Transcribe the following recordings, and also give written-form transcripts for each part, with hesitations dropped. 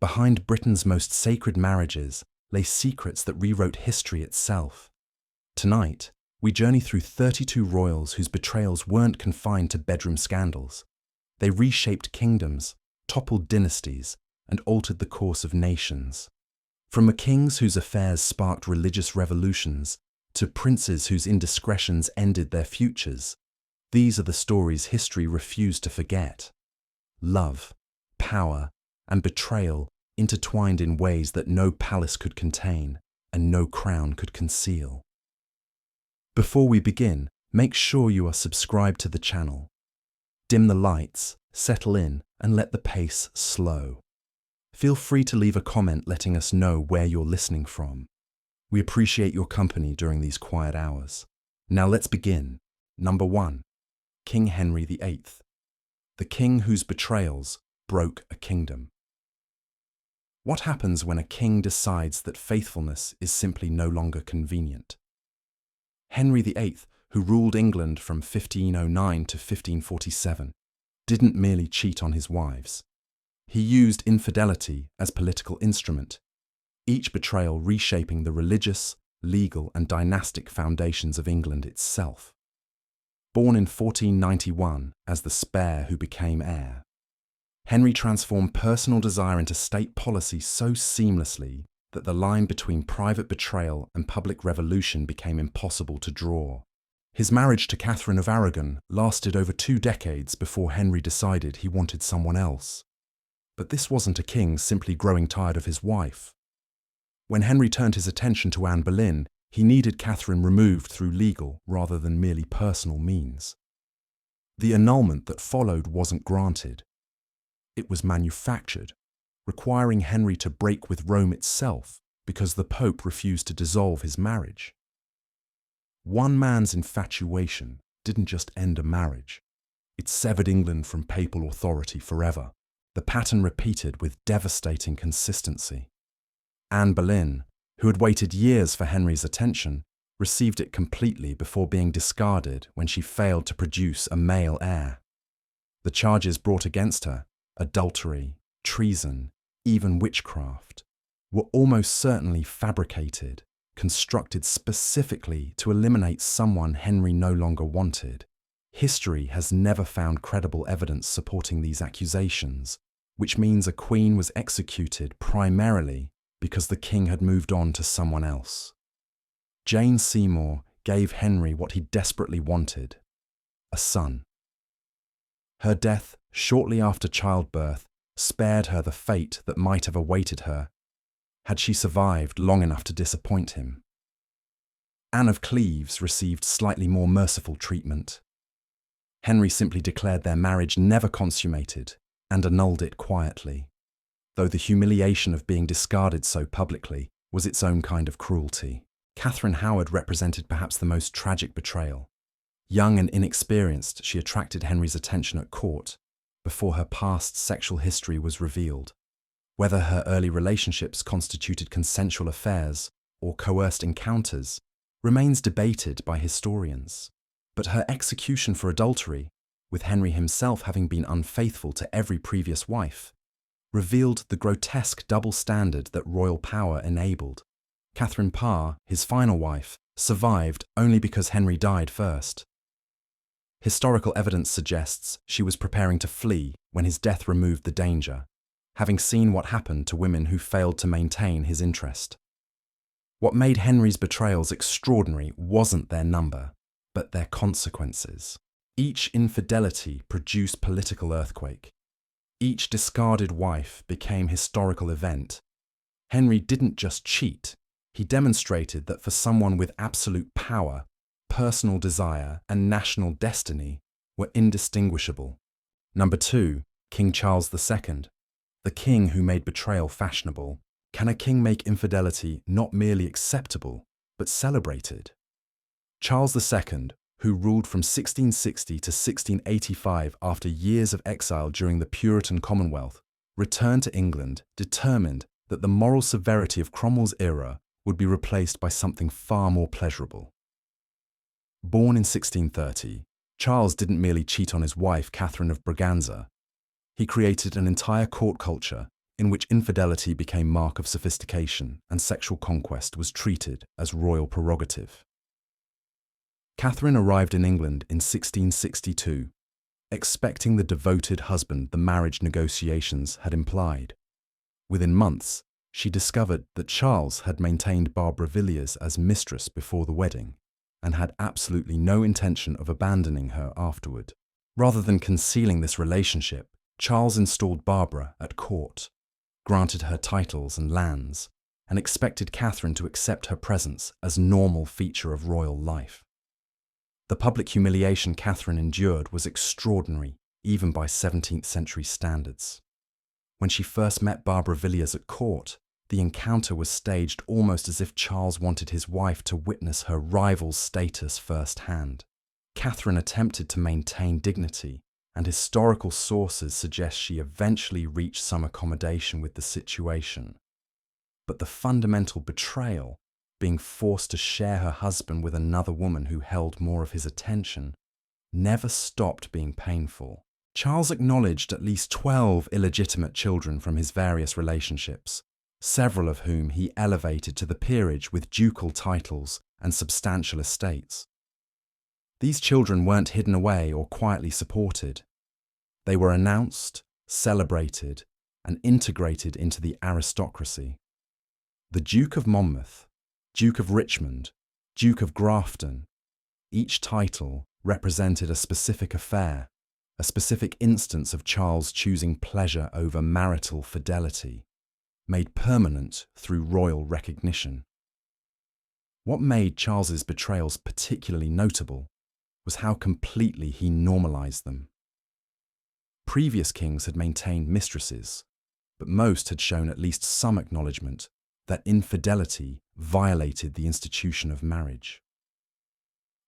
Behind Britain's most sacred marriages lay secrets that rewrote history itself. Tonight, we journey through 32 royals whose betrayals weren't confined to bedroom scandals. They reshaped kingdoms, toppled dynasties, and altered the course of nations. From kings whose affairs sparked religious revolutions to princes whose indiscretions ended their futures, these are the stories history refused to forget. Love, power, and betrayal intertwined in ways that no palace could contain and no crown could conceal. Before we begin, make sure you are subscribed to the channel. Dim the lights, settle in, and let the pace slow. Feel free to leave a comment letting us know where you're listening from. We appreciate your company during these quiet hours. Now let's begin. Number 1. King Henry VIII, the king whose betrayals broke a kingdom. What happens when a king decides that faithfulness is simply no longer convenient? Henry VIII, who ruled England from 1509 to 1547, didn't merely cheat on his wives. He used infidelity as political instrument, each betrayal reshaping the religious, legal, and dynastic foundations of England itself. Born in 1491 as the spare who became heir, Henry transformed personal desire into state policy so seamlessly that the line between private betrayal and public revolution became impossible to draw. His marriage to Catherine of Aragon lasted over 2 decades before Henry decided he wanted someone else. But this wasn't a king simply growing tired of his wife. When Henry turned his attention to Anne Boleyn, he needed Catherine removed through legal rather than merely personal means. The annulment that followed wasn't granted. It was manufactured, requiring Henry to break with Rome itself because the Pope refused to dissolve his marriage. One man's infatuation didn't just end a marriage. It severed England from papal authority forever. The pattern repeated with devastating consistency. Anne Boleyn, who had waited years for Henry's attention, received it completely before being discarded when she failed to produce a male heir. The charges brought against her, adultery, treason, even witchcraft, were almost certainly fabricated, constructed specifically to eliminate someone Henry no longer wanted. History has never found credible evidence supporting these accusations, which means a queen was executed primarily because the king had moved on to someone else. Jane Seymour gave Henry what he desperately wanted: a son. Her death, shortly after childbirth, spared her the fate that might have awaited her had she survived long enough to disappoint him. Anne of Cleves received slightly more merciful treatment. Henry simply declared their marriage never consummated and annulled it quietly, though the humiliation of being discarded so publicly was its own kind of cruelty. Catherine Howard represented perhaps the most tragic betrayal. Young and inexperienced, she attracted Henry's attention at court before her past sexual history was revealed. Whether her early relationships constituted consensual affairs or coerced encounters remains debated by historians. But her execution for adultery, with Henry himself having been unfaithful to every previous wife, revealed the grotesque double standard that royal power enabled. Catherine Parr, his final wife, survived only because Henry died first. Historical evidence suggests she was preparing to flee when his death removed the danger, having seen what happened to women who failed to maintain his interest. What made Henry's betrayals extraordinary wasn't their number, but their consequences. Each infidelity produced political earthquake. Each discarded wife became historical event. Henry didn't just cheat, he demonstrated that for someone with absolute power, personal desire and national destiny were indistinguishable. Number 2, King Charles II, the king who made betrayal fashionable. Can a king make infidelity not merely acceptable, but celebrated? Charles II, who ruled from 1660 to 1685 after years of exile during the Puritan Commonwealth, returned to England determined that the moral severity of Cromwell's era would be replaced by something far more pleasurable. Born in 1630, Charles didn't merely cheat on his wife, Catherine of Braganza. He created an entire court culture in which infidelity became mark of sophistication and sexual conquest was treated as royal prerogative. Catherine arrived in England in 1662, expecting the devoted husband the marriage negotiations had implied. Within months, she discovered that Charles had maintained Barbara Villiers as mistress before the wedding and had absolutely no intention of abandoning her afterward. Rather than concealing this relationship, Charles installed Barbara at court, granted her titles and lands, and expected Catherine to accept her presence as a normal feature of royal life. The public humiliation Catherine endured was extraordinary, even by 17th century standards. When she first met Barbara Villiers at court, the encounter was staged almost as if Charles wanted his wife to witness her rival's status firsthand. Catherine attempted to maintain dignity, and historical sources suggest she eventually reached some accommodation with the situation. But the fundamental betrayal, being forced to share her husband with another woman who held more of his attention, never stopped being painful. Charles acknowledged at least 12 illegitimate children from his various relationships, several of whom he elevated to the peerage with ducal titles and substantial estates. These children weren't hidden away or quietly supported. They were announced, celebrated, and integrated into the aristocracy. The Duke of Monmouth, Duke of Richmond, Duke of Grafton, each title represented a specific affair, a specific instance of Charles choosing pleasure over marital fidelity, made permanent through royal recognition. What made Charles's betrayals particularly notable was how completely he normalized them. Previous kings had maintained mistresses, but most had shown at least some acknowledgement that infidelity violated the institution of marriage.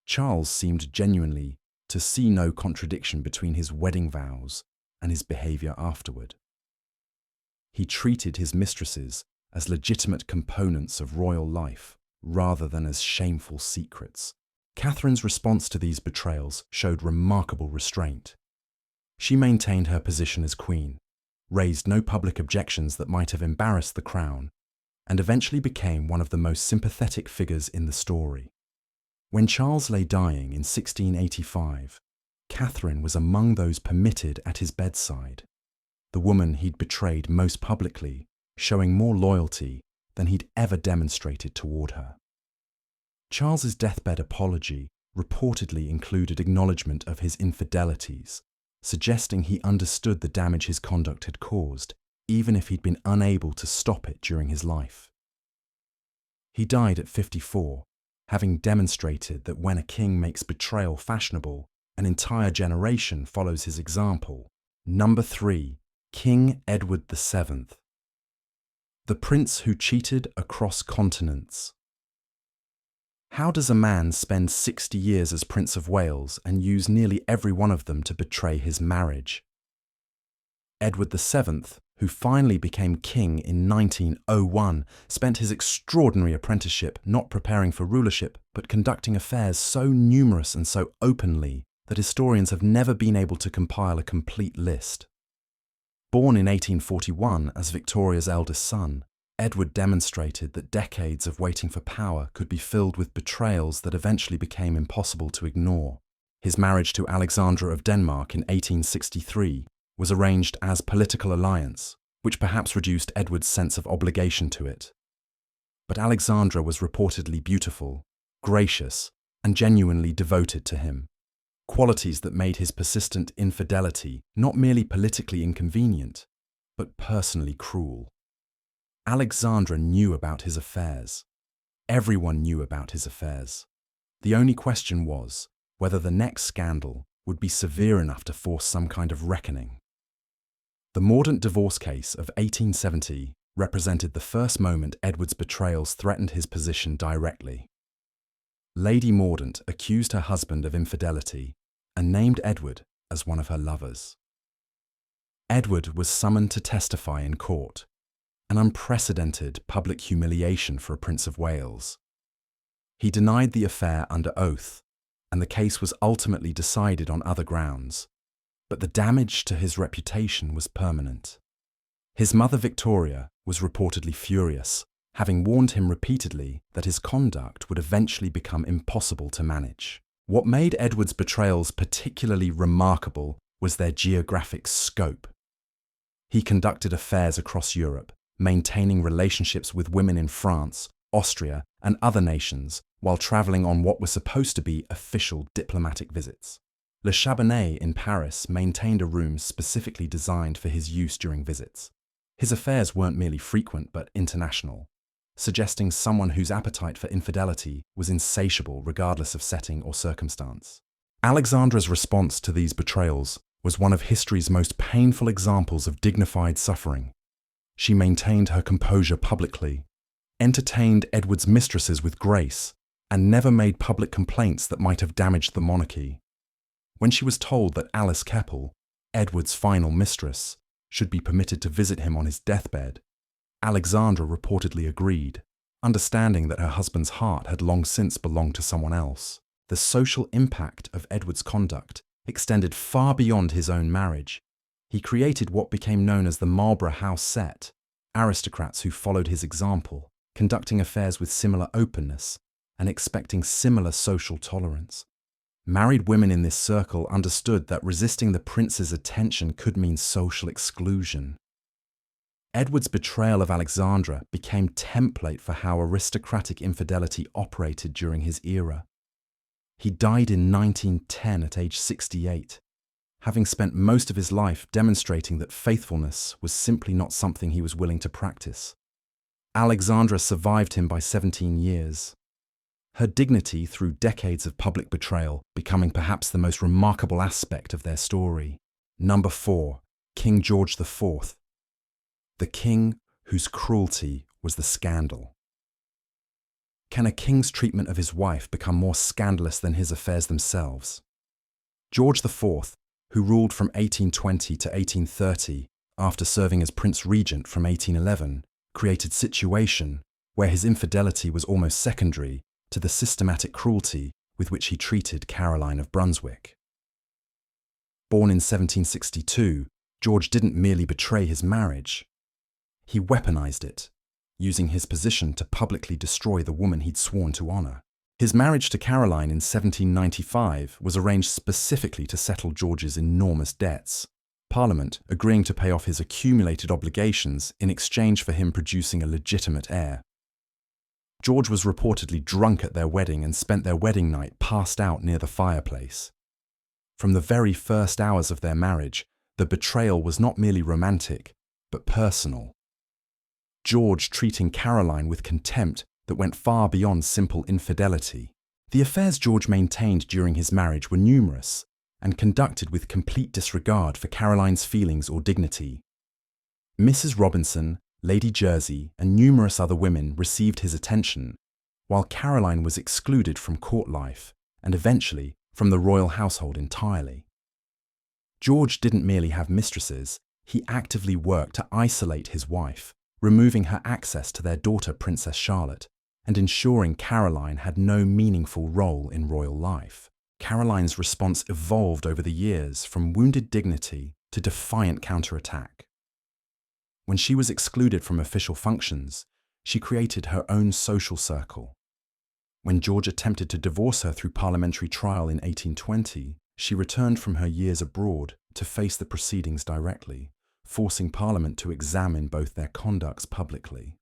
Charles seemed genuinely to see no contradiction between his wedding vows and his behaviour afterward. He treated his mistresses as legitimate components of royal life rather than as shameful secrets. Catherine's response to these betrayals showed remarkable restraint. She maintained her position as queen, raised no public objections that might have embarrassed the crown, and eventually became one of the most sympathetic figures in the story. When Charles lay dying in 1685, Catherine was among those permitted at his bedside, the woman he'd betrayed most publicly, showing more loyalty than he'd ever demonstrated toward her. Charles's deathbed apology reportedly included acknowledgement of his infidelities, suggesting he understood the damage his conduct had caused, even if he'd been unable to stop it during his life. He died at 54, having demonstrated that when a king makes betrayal fashionable, an entire generation follows his example. Number 3. King Edward VII. The prince who cheated across continents. How does a man spend 60 years as Prince of Wales and use nearly every one of them to betray his marriage? Edward VII, who finally became king in 1901, spent his extraordinary apprenticeship not preparing for rulership but conducting affairs so numerous and so openly that historians have never been able to compile a complete list. Born in 1841 as Victoria's eldest son, Edward demonstrated that decades of waiting for power could be filled with betrayals that eventually became impossible to ignore. His marriage to Alexandra of Denmark in 1863 was arranged as political alliance, which perhaps reduced Edward's sense of obligation to it. But Alexandra was reportedly beautiful, gracious, and genuinely devoted to him, qualities that made his persistent infidelity not merely politically inconvenient, but personally cruel. Alexandra knew about his affairs. Everyone knew about his affairs. The only question was whether the next scandal would be severe enough to force some kind of reckoning. The Mordaunt divorce case of 1870 represented the first moment Edward's betrayals threatened his position directly. Lady Mordaunt accused her husband of infidelity and named Edward as one of her lovers. Edward was summoned to testify in court, an unprecedented public humiliation for a Prince of Wales. He denied the affair under oath, and the case was ultimately decided on other grounds, but the damage to his reputation was permanent. His mother Victoria was reportedly furious, having warned him repeatedly that his conduct would eventually become impossible to manage. What made Edward's betrayals particularly remarkable was their geographic scope. He conducted affairs across Europe, maintaining relationships with women in France, Austria, and other nations, while travelling on what were supposed to be official diplomatic visits. Le Chabanais in Paris maintained a room specifically designed for his use during visits. His affairs weren't merely frequent but international, suggesting someone whose appetite for infidelity was insatiable regardless of setting or circumstance. Alexandra's response to these betrayals was one of history's most painful examples of dignified suffering. She maintained her composure publicly, entertained Edward's mistresses with grace, and never made public complaints that might have damaged the monarchy. When she was told that Alice Keppel, Edward's final mistress, should be permitted to visit him on his deathbed, Alexandra reportedly agreed, understanding that her husband's heart had long since belonged to someone else. The social impact of Edward's conduct extended far beyond his own marriage. He created what became known as the Marlborough House set, aristocrats who followed his example, conducting affairs with similar openness and expecting similar social tolerance. Married women in this circle understood that resisting the prince's attention could mean social exclusion. Edward's betrayal of Alexandra became template for how aristocratic infidelity operated during his era. He died in 1910 at age 68, having spent most of his life demonstrating that faithfulness was simply not something he was willing to practice. Alexandra survived him by 17 years. Her dignity through decades of public betrayal becoming perhaps the most remarkable aspect of their story. Number 4. King George IV. The king whose cruelty was the scandal. Can a king's treatment of his wife become more scandalous than his affairs themselves? George IV, who ruled from 1820 to 1830 after serving as Prince Regent from 1811, created a situation where his infidelity was almost secondary to the systematic cruelty with which he treated Caroline of Brunswick. Born in 1762, George didn't merely betray his marriage. He weaponized it, using his position to publicly destroy the woman he'd sworn to honor. His marriage to Caroline in 1795 was arranged specifically to settle George's enormous debts, Parliament agreeing to pay off his accumulated obligations in exchange for him producing a legitimate heir. George was reportedly drunk at their wedding and spent their wedding night passed out near the fireplace. From the very first hours of their marriage, the betrayal was not merely romantic, but personal. George treating Caroline with contempt that went far beyond simple infidelity. The affairs George maintained during his marriage were numerous and conducted with complete disregard for Caroline's feelings or dignity. Mrs. Robinson, Lady Jersey, and numerous other women received his attention, while Caroline was excluded from court life and eventually from the royal household entirely. George didn't merely have mistresses, he actively worked to isolate his wife, removing her access to their daughter Princess Charlotte, and ensuring Caroline had no meaningful role in royal life. Caroline's response evolved over the years from wounded dignity to defiant counterattack. When she was excluded from official functions, she created her own social circle. When George attempted to divorce her through parliamentary trial in 1820, she returned from her years abroad to face the proceedings directly, forcing Parliament to examine both their conducts publicly.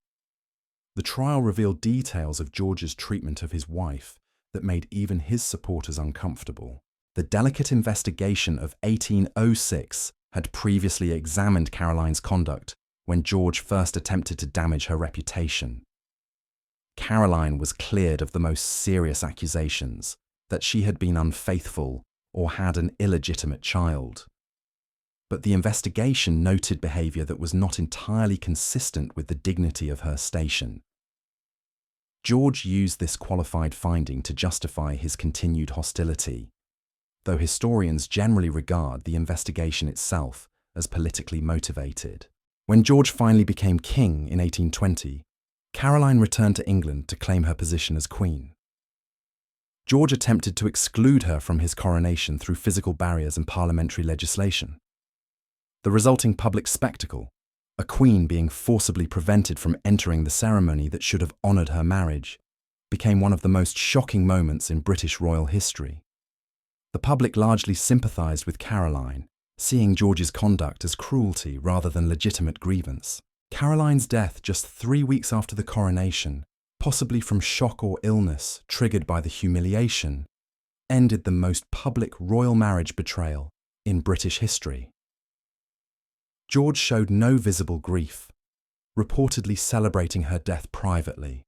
The trial revealed details of George's treatment of his wife that made even his supporters uncomfortable. The delicate investigation of 1806 had previously examined Caroline's conduct when George first attempted to damage her reputation. Caroline was cleared of the most serious accusations that she had been unfaithful or had an illegitimate child. But the investigation noted behavior that was not entirely consistent with the dignity of her station. George used this qualified finding to justify his continued hostility, though historians generally regard the investigation itself as politically motivated. When George finally became king in 1820, Caroline returned to England to claim her position as queen. George attempted to exclude her from his coronation through physical barriers and parliamentary legislation. The resulting public spectacle, a queen being forcibly prevented from entering the ceremony that should have honoured her marriage, became one of the most shocking moments in British royal history. The public largely sympathised with Caroline, seeing George's conduct as cruelty rather than legitimate grievance. Caroline's death just 3 weeks after the coronation, possibly from shock or illness triggered by the humiliation, ended the most public royal marriage betrayal in British history. George showed no visible grief, reportedly celebrating her death privately.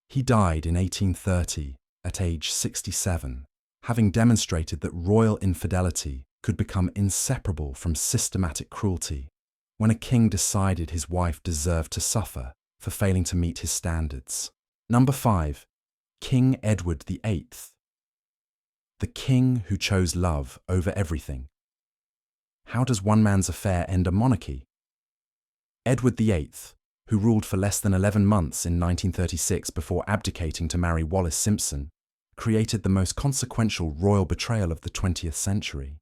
He died in 1830 at age 67, having demonstrated that royal infidelity could become inseparable from systematic cruelty when a king decided his wife deserved to suffer for failing to meet his standards. Number 5. King Edward VIII. The king who chose love over everything. How does one man's affair end a monarchy? Edward VIII, who ruled for less than 11 months in 1936 before abdicating to marry Wallis Simpson, created the most consequential royal betrayal of the 20th century.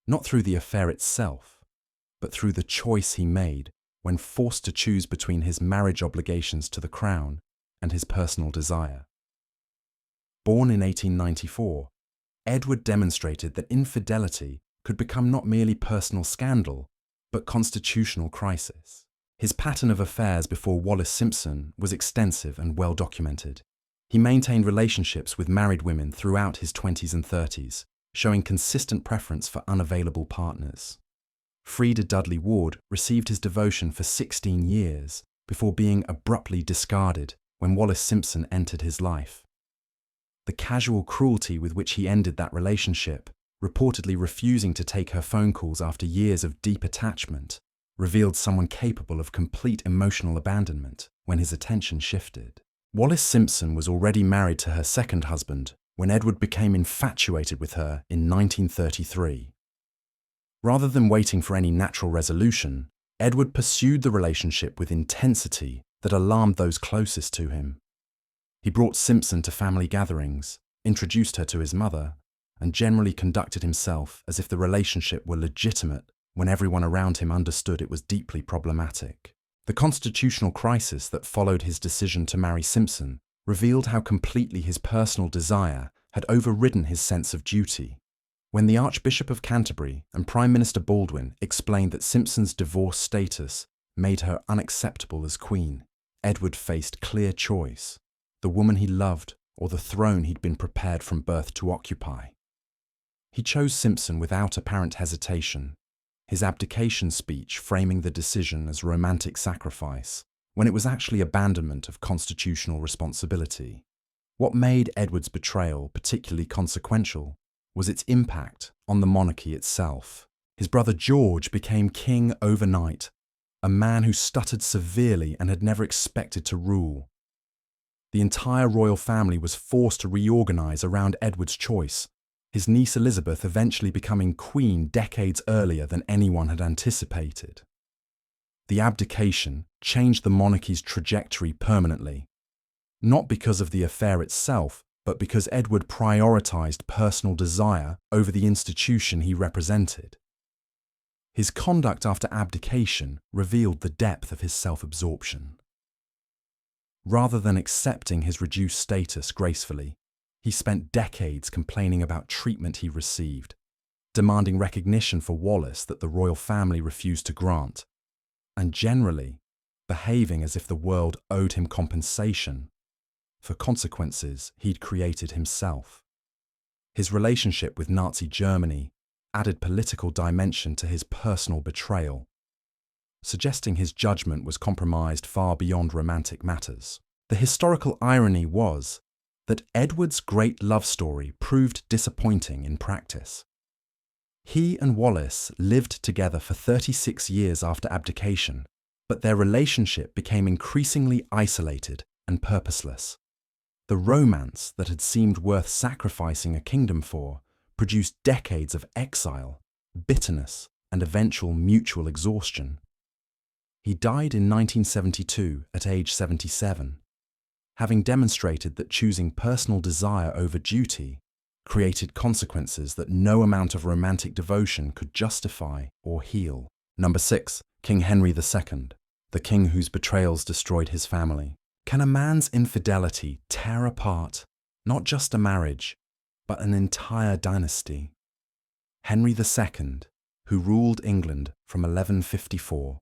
Not through the affair itself, but through the choice he made when forced to choose between his marriage obligations to the crown and his personal desire. Born in 1894, Edward demonstrated that infidelity could become not merely personal scandal, but constitutional crisis. His pattern of affairs before Wallis Simpson was extensive and well documented. He maintained relationships with married women throughout his 20s and 30s, showing consistent preference for unavailable partners. Frieda Dudley Ward received his devotion for 16 years before being abruptly discarded when Wallis Simpson entered his life. The casual cruelty with which he ended that relationship, reportedly refusing to take her phone calls after years of deep attachment, revealed someone capable of complete emotional abandonment when his attention shifted. Wallis Simpson was already married to her second husband when Edward became infatuated with her in 1933. Rather than waiting for any natural resolution, Edward pursued the relationship with intensity that alarmed those closest to him. He brought Simpson to family gatherings, introduced her to his mother, and generally conducted himself as if the relationship were legitimate when everyone around him understood it was deeply problematic. The constitutional crisis that followed his decision to marry Simpson revealed how completely his personal desire had overridden his sense of duty. When the Archbishop of Canterbury and Prime Minister Baldwin explained that Simpson's divorce status made her unacceptable as queen, Edward faced clear choice: the woman he loved or the throne he'd been prepared from birth to occupy. He chose Simpson without apparent hesitation, his abdication speech framing the decision as romantic sacrifice, when it was actually abandonment of constitutional responsibility. What made Edward's betrayal particularly consequential was its impact on the monarchy itself. His brother George became king overnight, a man who stuttered severely and had never expected to rule. The entire royal family was forced to reorganize around Edward's choice, his niece Elizabeth eventually becoming queen decades earlier than anyone had anticipated. The abdication changed the monarchy's trajectory permanently, not because of the affair itself, but because Edward prioritized personal desire over the institution he represented. His conduct after abdication revealed the depth of his self-absorption. Rather than accepting his reduced status gracefully, he spent decades complaining about treatment he received, demanding recognition for Wallis that the royal family refused to grant, and generally behaving as if the world owed him compensation for consequences he'd created himself. His relationship with Nazi Germany added political dimension to his personal betrayal, suggesting his judgment was compromised far beyond romantic matters. The historical irony was that Edward's great love story proved disappointing in practice. He and Wallis lived together for 36 years after abdication, but their relationship became increasingly isolated and purposeless. The romance that had seemed worth sacrificing a kingdom for produced decades of exile, bitterness, and eventual mutual exhaustion. He died in 1972 at age 77, having demonstrated that choosing personal desire over duty created consequences that no amount of romantic devotion could justify or heal. Number 6. King Henry II, the king whose betrayals destroyed his family. Can a man's infidelity tear apart not just a marriage, but an entire dynasty? Henry II, who ruled England from 1154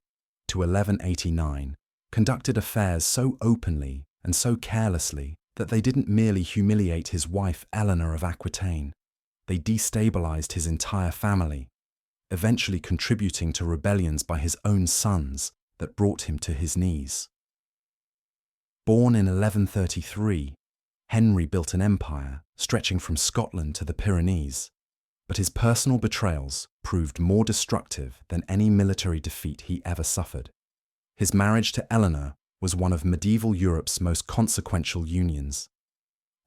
to 1189, conducted affairs so openly and so carelessly that they didn't merely humiliate his wife Eleanor of Aquitaine, they destabilized his entire family, eventually contributing to rebellions by his own sons that brought him to his knees. Born in 1133, Henry built an empire stretching from Scotland to the Pyrenees, but his personal betrayals proved more destructive than any military defeat he ever suffered. His marriage to Eleanor was one of medieval Europe's most consequential unions.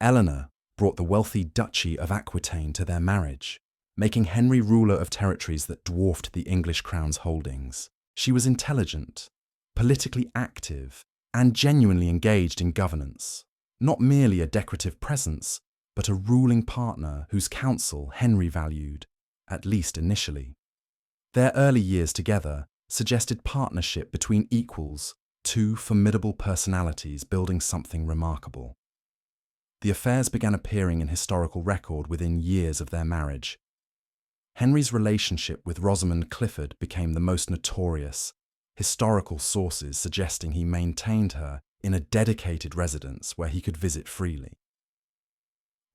Eleanor brought the wealthy Duchy of Aquitaine to their marriage, making Henry ruler of territories that dwarfed the English crown's holdings. She was intelligent, politically active, and genuinely engaged in governance, not merely a decorative presence, but a ruling partner whose counsel Henry valued, at least initially. Their early years together suggested partnership between equals, two formidable personalities building something remarkable. The affairs began appearing in historical record within years of their marriage. Henry's relationship with Rosamond Clifford became the most notorious, historical sources suggesting he maintained her in a dedicated residence where he could visit freely.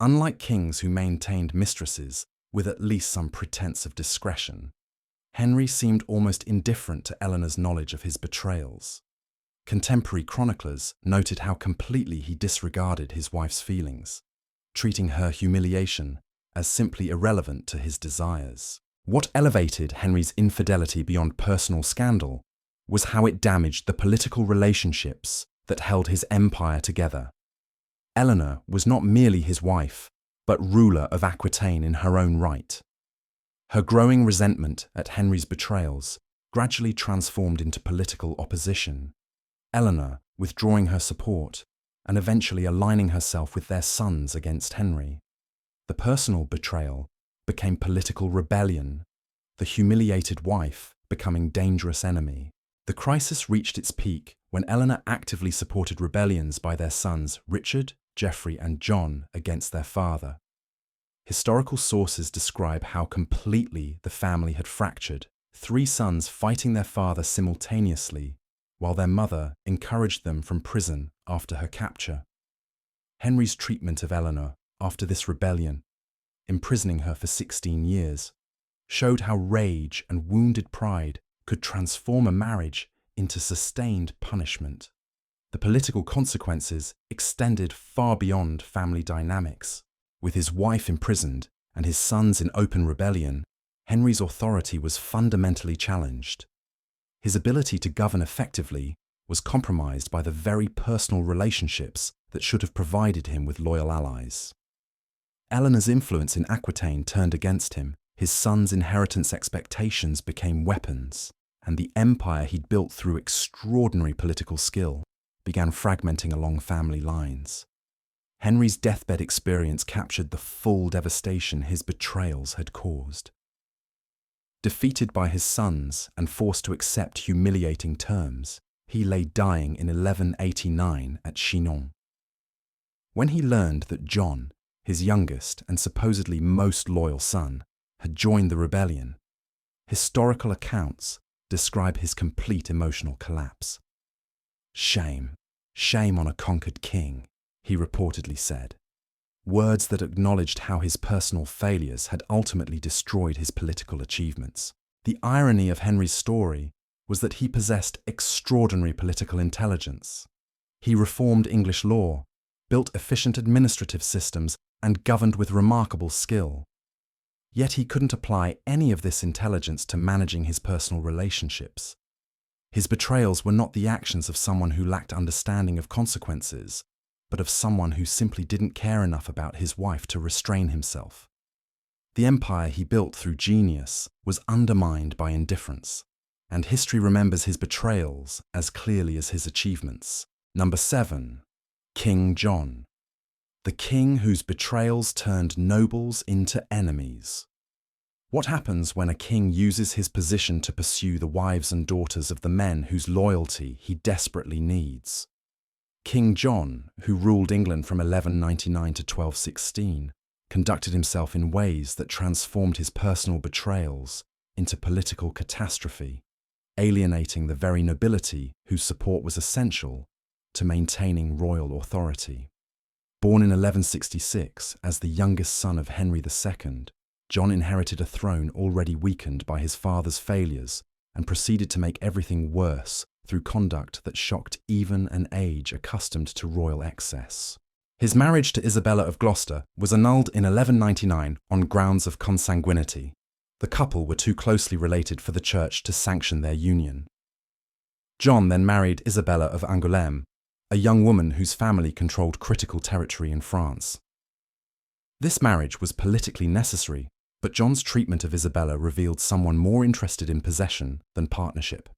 Unlike kings who maintained mistresses with at least some pretense of discretion, Henry seemed almost indifferent to Eleanor's knowledge of his betrayals. Contemporary chroniclers noted how completely he disregarded his wife's feelings, treating her humiliation as simply irrelevant to his desires. What elevated Henry's infidelity beyond personal scandal was how it damaged the political relationships that held his empire together. Eleanor was not merely his wife, but ruler of Aquitaine in her own right. Her growing resentment at Henry's betrayals gradually transformed into political opposition, Eleanor withdrawing her support and eventually aligning herself with their sons against Henry. The personal betrayal became political rebellion, the humiliated wife becoming dangerous enemy. The crisis reached its peak when Eleanor actively supported rebellions by their sons Richard, Geoffrey, and John against their father. Historical sources describe how completely the family had fractured, three sons fighting their father simultaneously, while their mother encouraged them from prison after her capture. Henry's treatment of Eleanor after this rebellion, imprisoning her for 16 years, showed how rage and wounded pride could transform a marriage into sustained punishment. The political consequences extended far beyond family dynamics. With his wife imprisoned and his sons in open rebellion, Henry's authority was fundamentally challenged. His ability to govern effectively was compromised by the very personal relationships that should have provided him with loyal allies. Eleanor's influence in Aquitaine turned against him, his sons' inheritance expectations became weapons, and the empire he'd built through extraordinary political skill began fragmenting along family lines. Henry's deathbed experience captured the full devastation his betrayals had caused. Defeated by his sons and forced to accept humiliating terms, he lay dying in 1189 at Chinon. When he learned that John, his youngest and supposedly most loyal son, had joined the rebellion, historical accounts describe his complete emotional collapse. "Shame, shame on a conquered king," he reportedly said. Words that acknowledged how his personal failures had ultimately destroyed his political achievements. The irony of Henry's story was that he possessed extraordinary political intelligence. He reformed English law, built efficient administrative systems, and governed with remarkable skill. Yet he couldn't apply any of this intelligence to managing his personal relationships. His betrayals were not the actions of someone who lacked understanding of consequences, but of someone who simply didn't care enough about his wife to restrain himself. The empire he built through genius was undermined by indifference, and history remembers his betrayals as clearly as his achievements. Number 7. King John. The king whose betrayals turned nobles into enemies. What happens when a king uses his position to pursue the wives and daughters of the men whose loyalty he desperately needs? King John, who ruled England from 1199 to 1216, conducted himself in ways that transformed his personal betrayals into political catastrophe, alienating the very nobility whose support was essential to maintaining royal authority. Born in 1166 as the youngest son of Henry II, John inherited a throne already weakened by his father's failures and proceeded to make everything worse through conduct that shocked even an age accustomed to royal excess. His marriage to Isabella of Gloucester was annulled in 1199 on grounds of consanguinity. The couple were too closely related for the church to sanction their union. John then married Isabella of Angoulême, a young woman whose family controlled critical territory in France. This marriage was politically necessary, but John's treatment of Isabella revealed someone more interested in possession than partnership.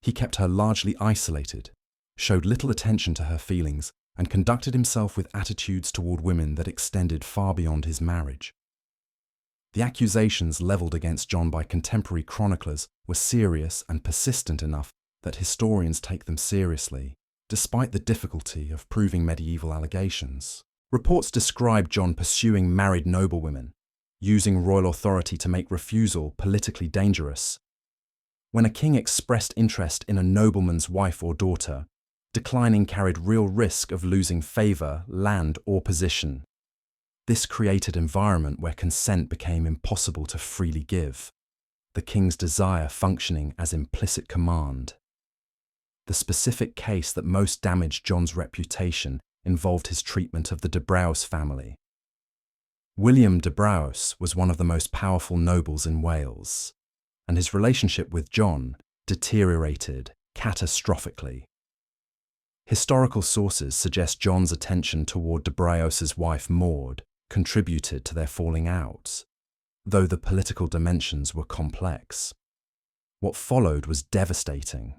He kept her largely isolated, showed little attention to her feelings, and conducted himself with attitudes toward women that extended far beyond his marriage. The accusations leveled against John by contemporary chroniclers were serious and persistent enough that historians take them seriously, despite the difficulty of proving medieval allegations. Reports describe John pursuing married noblewomen, using royal authority to make refusal politically dangerous. When a king expressed interest in a nobleman's wife or daughter, declining carried real risk of losing favour, land, or position. This created an environment where consent became impossible to freely give, the king's desire functioning as implicit command. The specific case that most damaged John's reputation involved his treatment of the de Braos family. William de Braos was one of the most powerful nobles in Wales, and his relationship with John deteriorated catastrophically. Historical sources suggest John's attention toward de Braos's wife Maud contributed to their falling out, though the political dimensions were complex. What followed was devastating.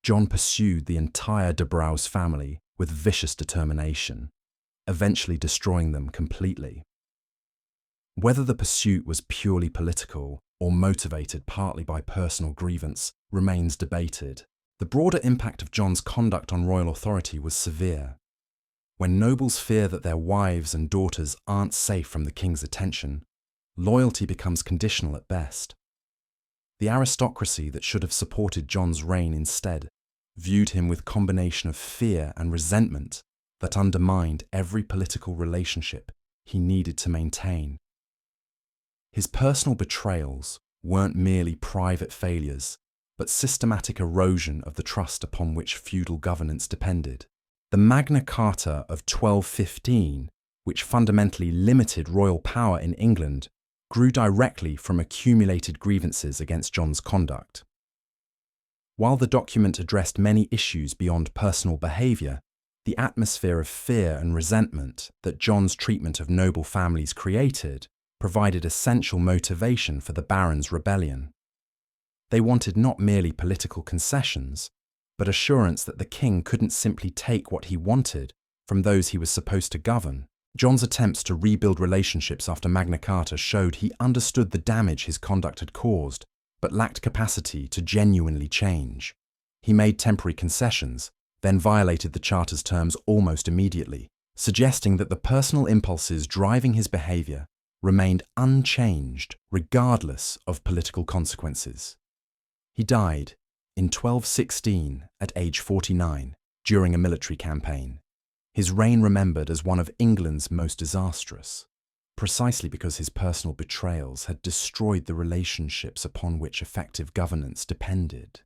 John pursued the entire de Braos family with vicious determination, eventually destroying them completely. Whether the pursuit was purely political or motivated partly by personal grievance remains debated. The broader impact of John's conduct on royal authority was severe. When nobles fear that their wives and daughters aren't safe from the king's attention, loyalty becomes conditional at best. The aristocracy that should have supported John's reign instead viewed him with a combination of fear and resentment that undermined every political relationship he needed to maintain. His personal betrayals weren't merely private failures, but systematic erosion of the trust upon which feudal governance depended. The Magna Carta of 1215, which fundamentally limited royal power in England, grew directly from accumulated grievances against John's conduct. While the document addressed many issues beyond personal behaviour, the atmosphere of fear and resentment that John's treatment of noble families created provided essential motivation for the barons' rebellion. They wanted not merely political concessions, but assurance that the king couldn't simply take what he wanted from those he was supposed to govern. John's attempts to rebuild relationships after Magna Carta showed he understood the damage his conduct had caused, but lacked capacity to genuinely change. He made temporary concessions, then violated the Charter's terms almost immediately, suggesting that the personal impulses driving his behaviour remained unchanged regardless of political consequences. He died in 1216 at age 49 during a military campaign. His reign remembered as one of England's most disastrous, precisely because his personal betrayals had destroyed the relationships upon which effective governance depended.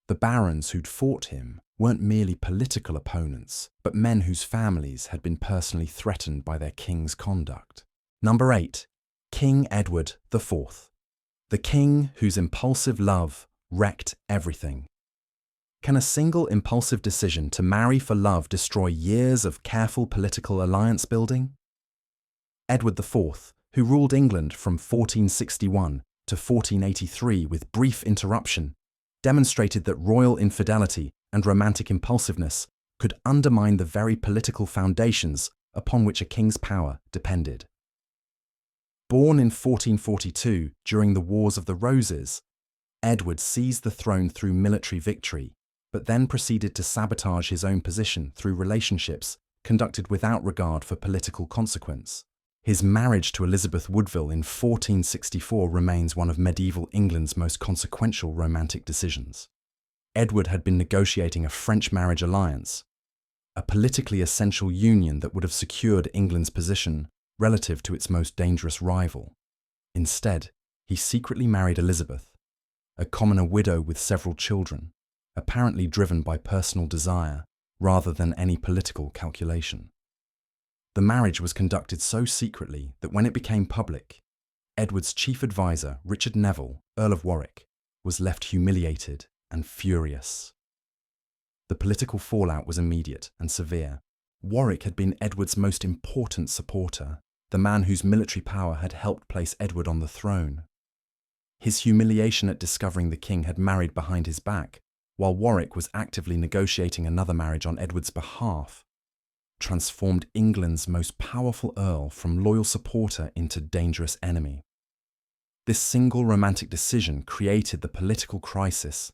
The barons who'd fought him weren't merely political opponents, but men whose families had been personally threatened by their king's conduct. Number 8. King Edward IV. The king whose impulsive love wrecked everything. Can a single impulsive decision to marry for love destroy years of careful political alliance building? Edward IV, who ruled England from 1461 to 1483 with brief interruption, demonstrated that royal infidelity and romantic impulsiveness could undermine the very political foundations upon which a king's power depended. Born in 1442 during the Wars of the Roses, Edward seized the throne through military victory, but then proceeded to sabotage his own position through relationships conducted without regard for political consequence. His marriage to Elizabeth Woodville in 1464 remains one of medieval England's most consequential romantic decisions. Edward had been negotiating a French marriage alliance, a politically essential union that would have secured England's position relative to its most dangerous rival. Instead, he secretly married Elizabeth, a commoner widow with several children, apparently driven by personal desire rather than any political calculation. The marriage was conducted so secretly that when it became public, Edward's chief advisor, Richard Neville, Earl of Warwick, was left humiliated and furious. The political fallout was immediate and severe. Warwick had been Edward's most important supporter, the man whose military power had helped place Edward on the throne. His humiliation at discovering the king had married behind his back, while Warwick was actively negotiating another marriage on Edward's behalf, transformed England's most powerful earl from loyal supporter into dangerous enemy. This single romantic decision created the political crisis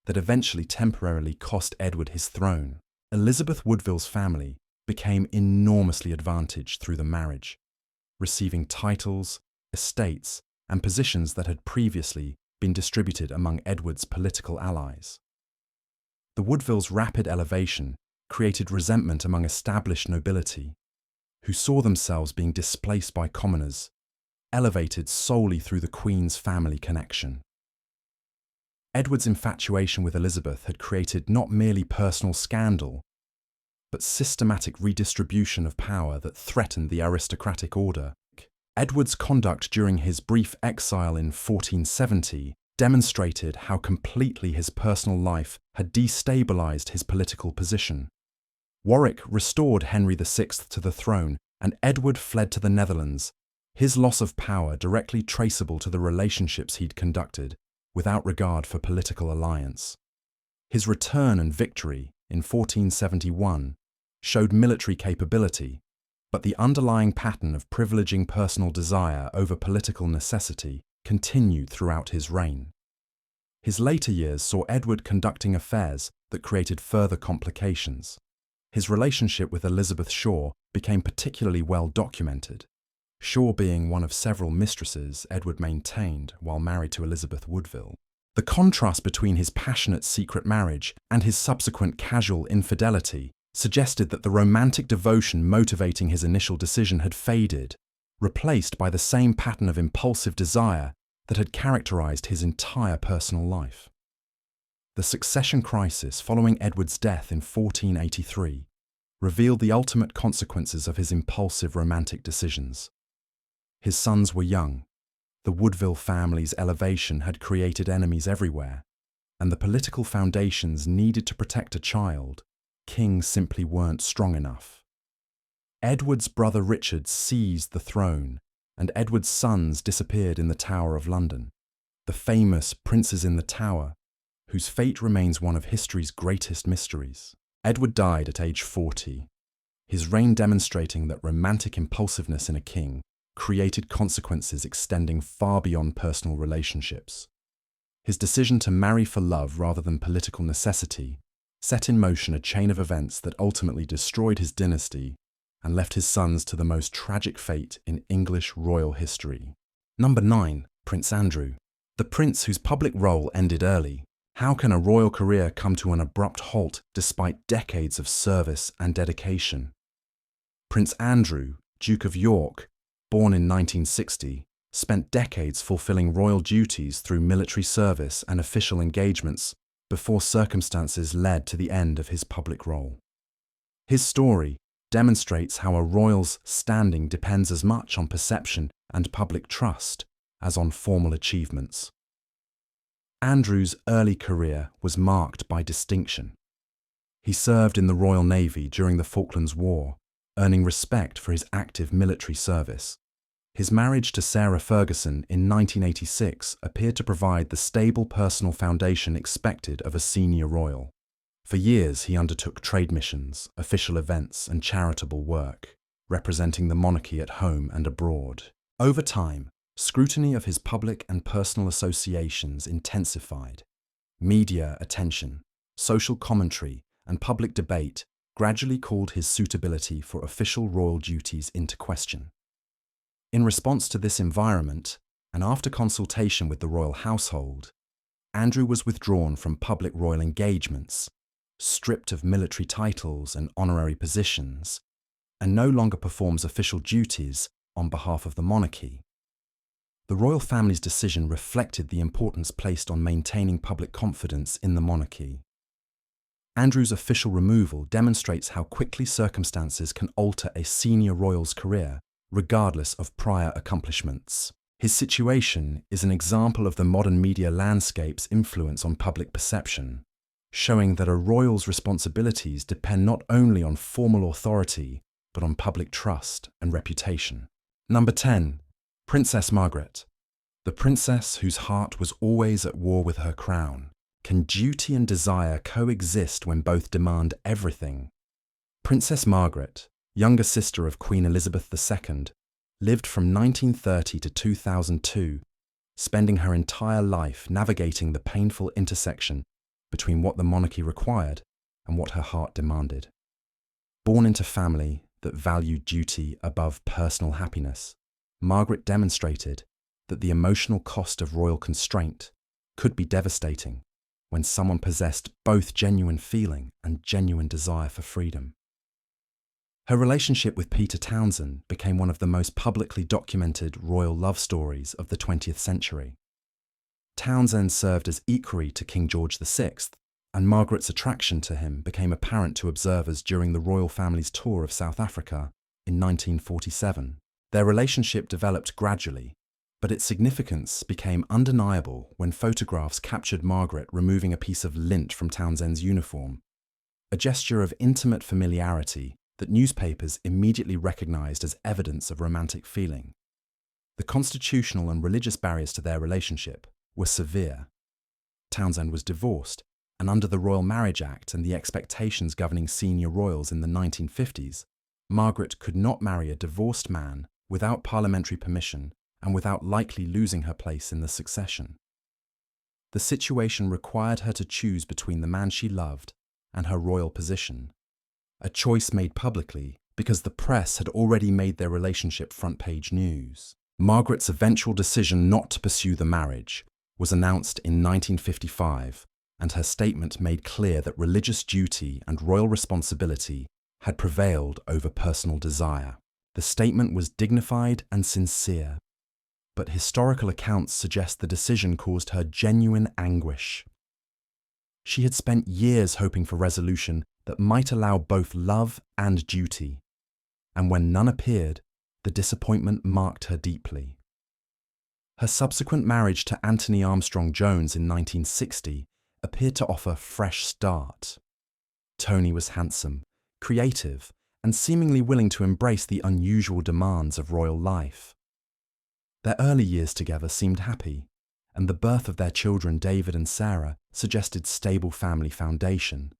that eventually temporarily cost Edward his throne. Elizabeth Woodville's family became enormously advantaged through the marriage, receiving titles, estates, and positions that had previously been distributed among Edward's political allies. The Woodvilles' rapid elevation created resentment among established nobility, who saw themselves being displaced by commoners, elevated solely through the Queen's family connection. Edward's infatuation with Elizabeth had created not merely personal scandal, but systematic redistribution of power that threatened the aristocratic order. Edward's conduct during his brief exile in 1470 demonstrated how completely his personal life had destabilized his political position. Warwick restored Henry VI to the throne, and Edward fled to the Netherlands, his loss of power directly traceable to the relationships he'd conducted, without regard for political alliance. His return and victory in 1471 showed military capability, but the underlying pattern of privileging personal desire over political necessity continued throughout his reign. His later years saw Edward conducting affairs that created further complications. His relationship with Elizabeth Shaw became particularly well documented, Shaw being one of several mistresses Edward maintained while married to Elizabeth Woodville. The contrast between his passionate secret marriage and his subsequent casual infidelity suggested that the romantic devotion motivating his initial decision had faded, replaced by the same pattern of impulsive desire that had characterized his entire personal life. The succession crisis following Edward's death in 1483 revealed the ultimate consequences of his impulsive romantic decisions. His sons were young, the Woodville family's elevation had created enemies everywhere, and the political foundations needed to protect a child, kings simply weren't strong enough. Edward's brother Richard seized the throne, and Edward's sons disappeared in the Tower of London, the famous Princes in the Tower, whose fate remains one of history's greatest mysteries. Edward died at age 40, his reign demonstrating that romantic impulsiveness in a king created consequences extending far beyond personal relationships. His decision to marry for love rather than political necessity set in motion a chain of events that ultimately destroyed his dynasty and left his sons to the most tragic fate in English royal history. Number 9. Prince Andrew. The prince whose public role ended early. How can a royal career come to an abrupt halt despite decades of service and dedication? Prince Andrew, Duke of York, born in 1960, spent decades fulfilling royal duties through military service and official engagements before circumstances led to the end of his public role. His story demonstrates how a royal's standing depends as much on perception and public trust as on formal achievements. Andrew's early career was marked by distinction. He served in the Royal Navy during the Falklands War, earning respect for his active military service. His marriage to Sarah Ferguson in 1986 appeared to provide the stable personal foundation expected of a senior royal. For years he undertook trade missions, official events and charitable work, representing the monarchy at home and abroad. Over time, scrutiny of his public and personal associations intensified. Media attention, social commentary, and public debate gradually called his suitability for official royal duties into question. In response to this environment, and after consultation with the royal household, Andrew was withdrawn from public royal engagements, stripped of military titles and honorary positions, and no longer performs official duties on behalf of the monarchy. The royal family's decision reflected the importance placed on maintaining public confidence in the monarchy. Andrew's official removal demonstrates how quickly circumstances can alter a senior royal's career, regardless of prior accomplishments. His situation is an example of the modern media landscape's influence on public perception, showing that a royal's responsibilities depend not only on formal authority, but on public trust and reputation. Number 10. Princess Margaret. The princess whose heart was always at war with her crown. Can duty and desire coexist when both demand everything? Princess Margaret, younger sister of Queen Elizabeth II, lived from 1930 to 2002, spending her entire life navigating the painful intersection between what the monarchy required and what her heart demanded. Born into family that valued duty above personal happiness, Margaret demonstrated that the emotional cost of royal constraint could be devastating when someone possessed both genuine feeling and genuine desire for freedom. Her relationship with Peter Townsend became one of the most publicly documented royal love stories of the 20th century. Townsend served as equerry to King George VI, and Margaret's attraction to him became apparent to observers during the royal family's tour of South Africa in 1947. Their relationship developed gradually, but its significance became undeniable when photographs captured Margaret removing a piece of lint from Townsend's uniform, a gesture of intimate familiarity that newspapers immediately recognized as evidence of romantic feeling. The constitutional and religious barriers to their relationship were severe. Townsend was divorced, and under the Royal Marriage Act and the expectations governing senior royals in the 1950s, Margaret could not marry a divorced man without parliamentary permission and without likely losing her place in the succession. The situation required her to choose between the man she loved and her royal position, a choice made publicly because the press had already made their relationship front-page news. Margaret's eventual decision not to pursue the marriage was announced in 1955, and her statement made clear that religious duty and royal responsibility had prevailed over personal desire. The statement was dignified and sincere, but historical accounts suggest the decision caused her genuine anguish. She had spent years hoping for resolution that might allow both love and duty, and when none appeared, the disappointment marked her deeply. Her subsequent marriage to Anthony Armstrong Jones in 1960 appeared to offer a fresh start. Tony was handsome, creative, and seemingly willing to embrace the unusual demands of royal life. Their early years together seemed happy, and the birth of their children David and Sarah suggested stable family foundation.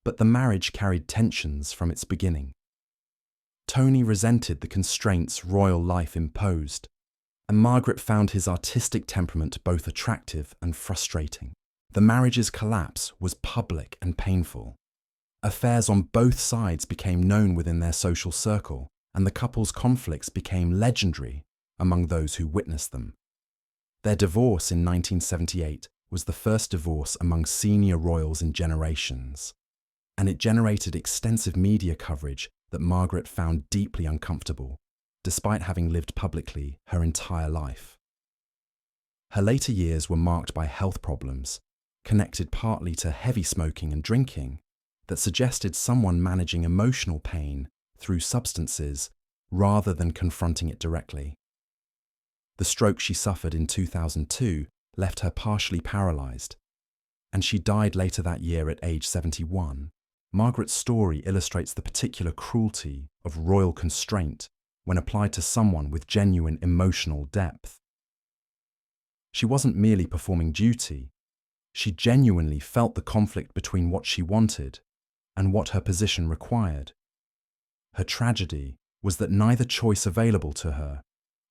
But the marriage carried tensions from its beginning. Tony resented the constraints royal life imposed, and Margaret found his artistic temperament both attractive and frustrating. The marriage's collapse was public and painful. Affairs on both sides became known within their social circle, and the couple's conflicts became legendary among those who witnessed them. Their divorce in 1978 was the first divorce among senior royals in generations, and it generated extensive media coverage that Margaret found deeply uncomfortable, despite having lived publicly her entire life. Her later years were marked by health problems, connected partly to heavy smoking and drinking, that suggested someone managing emotional pain through substances rather than confronting it directly. The stroke she suffered in 2002 left her partially paralyzed, and she died later that year at age 71. Margaret's story illustrates the particular cruelty of royal constraint when applied to someone with genuine emotional depth. She wasn't merely performing duty, she genuinely felt the conflict between what she wanted and what her position required. Her tragedy was that neither choice available to her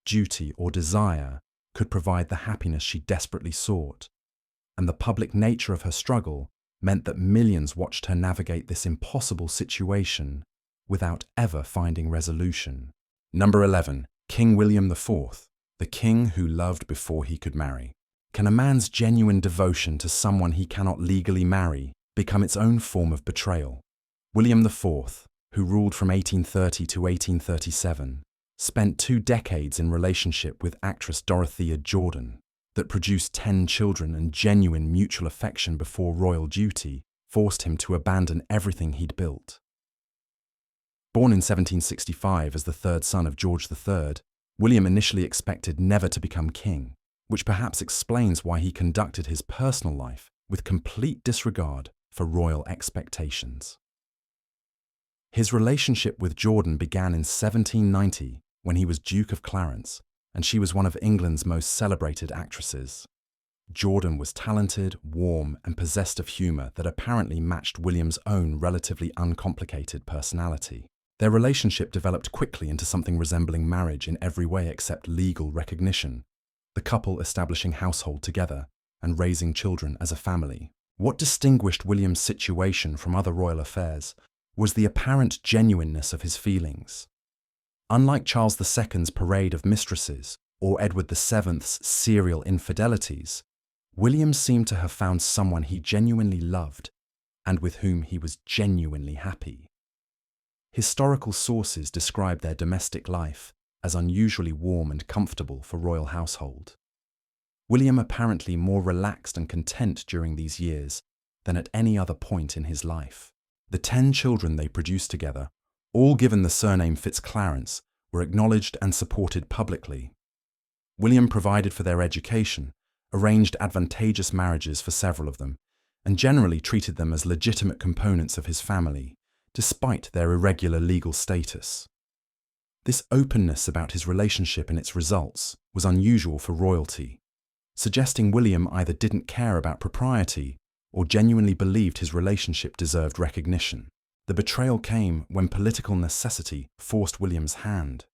duty, or desire could provide the happiness she desperately sought, and the public nature of her struggle meant that millions watched her navigate this impossible situation without ever finding resolution. Number 11. King William IV, the king who loved before he could marry. Can a man's genuine devotion to someone he cannot legally marry become its own form of betrayal? William IV, who ruled from 1830 to 1837, spent 2 decades in relationship with actress Dorothea Jordan that produced 10 children, and genuine mutual affection before royal duty forced him to abandon everything he'd built. Born in 1765 as the 3rd son of George III, William initially expected never to become king, which perhaps explains why he conducted his personal life with complete disregard for royal expectations. His relationship with Jordan began in 1790 when he was Duke of Clarence, and she was one of England's most celebrated actresses. Jordan was talented, warm, and possessed of humour that apparently matched William's own relatively uncomplicated personality. Their relationship developed quickly into something resembling marriage in every way except legal recognition, the couple establishing household together and raising children as a family. What distinguished William's situation from other royal affairs was the apparent genuineness of his feelings. Unlike Charles II's parade of mistresses or Edward VII's serial infidelities, William seemed to have found someone he genuinely loved and with whom he was genuinely happy. Historical sources describe their domestic life as unusually warm and comfortable for royal household. William apparently more relaxed and content during these years than at any other point in his life. The 10 children they produced together, all given the surname Fitzclarence, were acknowledged and supported publicly. William provided for their education, arranged advantageous marriages for several of them, and generally treated them as legitimate components of his family, despite their irregular legal status. This openness about his relationship and its results was unusual for royalty, suggesting William either didn't care about propriety or genuinely believed his relationship deserved recognition. The betrayal came when political necessity forced William's hand.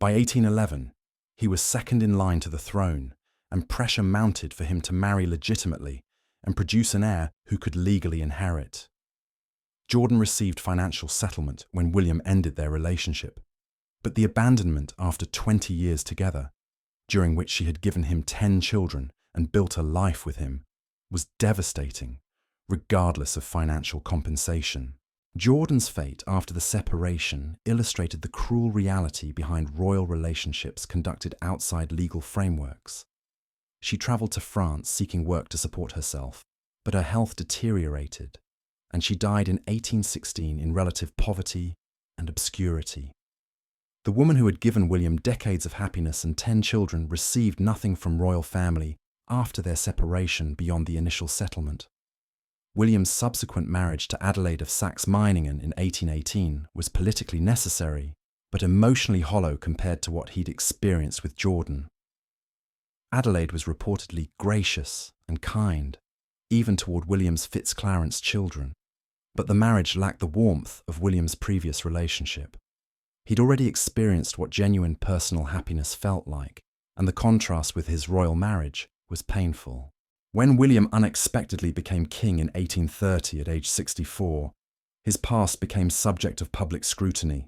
By 1811, he was second in line to the throne, and pressure mounted for him to marry legitimately and produce an heir who could legally inherit. Jordan received financial settlement when William ended their relationship, but the abandonment after 20 years together, during which she had given him 10 children and built a life with him, was devastating, regardless of financial compensation. Jordan's fate after the separation illustrated the cruel reality behind royal relationships conducted outside legal frameworks. She travelled to France seeking work to support herself, but her health deteriorated, and she died in 1816 in relative poverty and obscurity. The woman who had given William decades of happiness and 10 children received nothing from royal family after their separation beyond the initial settlement. William's subsequent marriage to Adelaide of Saxe-Meiningen in 1818 was politically necessary, but emotionally hollow compared to what he'd experienced with Jordan. Adelaide was reportedly gracious and kind, even toward William's Fitzclarence children, but the marriage lacked the warmth of William's previous relationship. He'd already experienced what genuine personal happiness felt like, and the contrast with his royal marriage was painful. When William unexpectedly became king in 1830 at age 64, his past became subject of public scrutiny.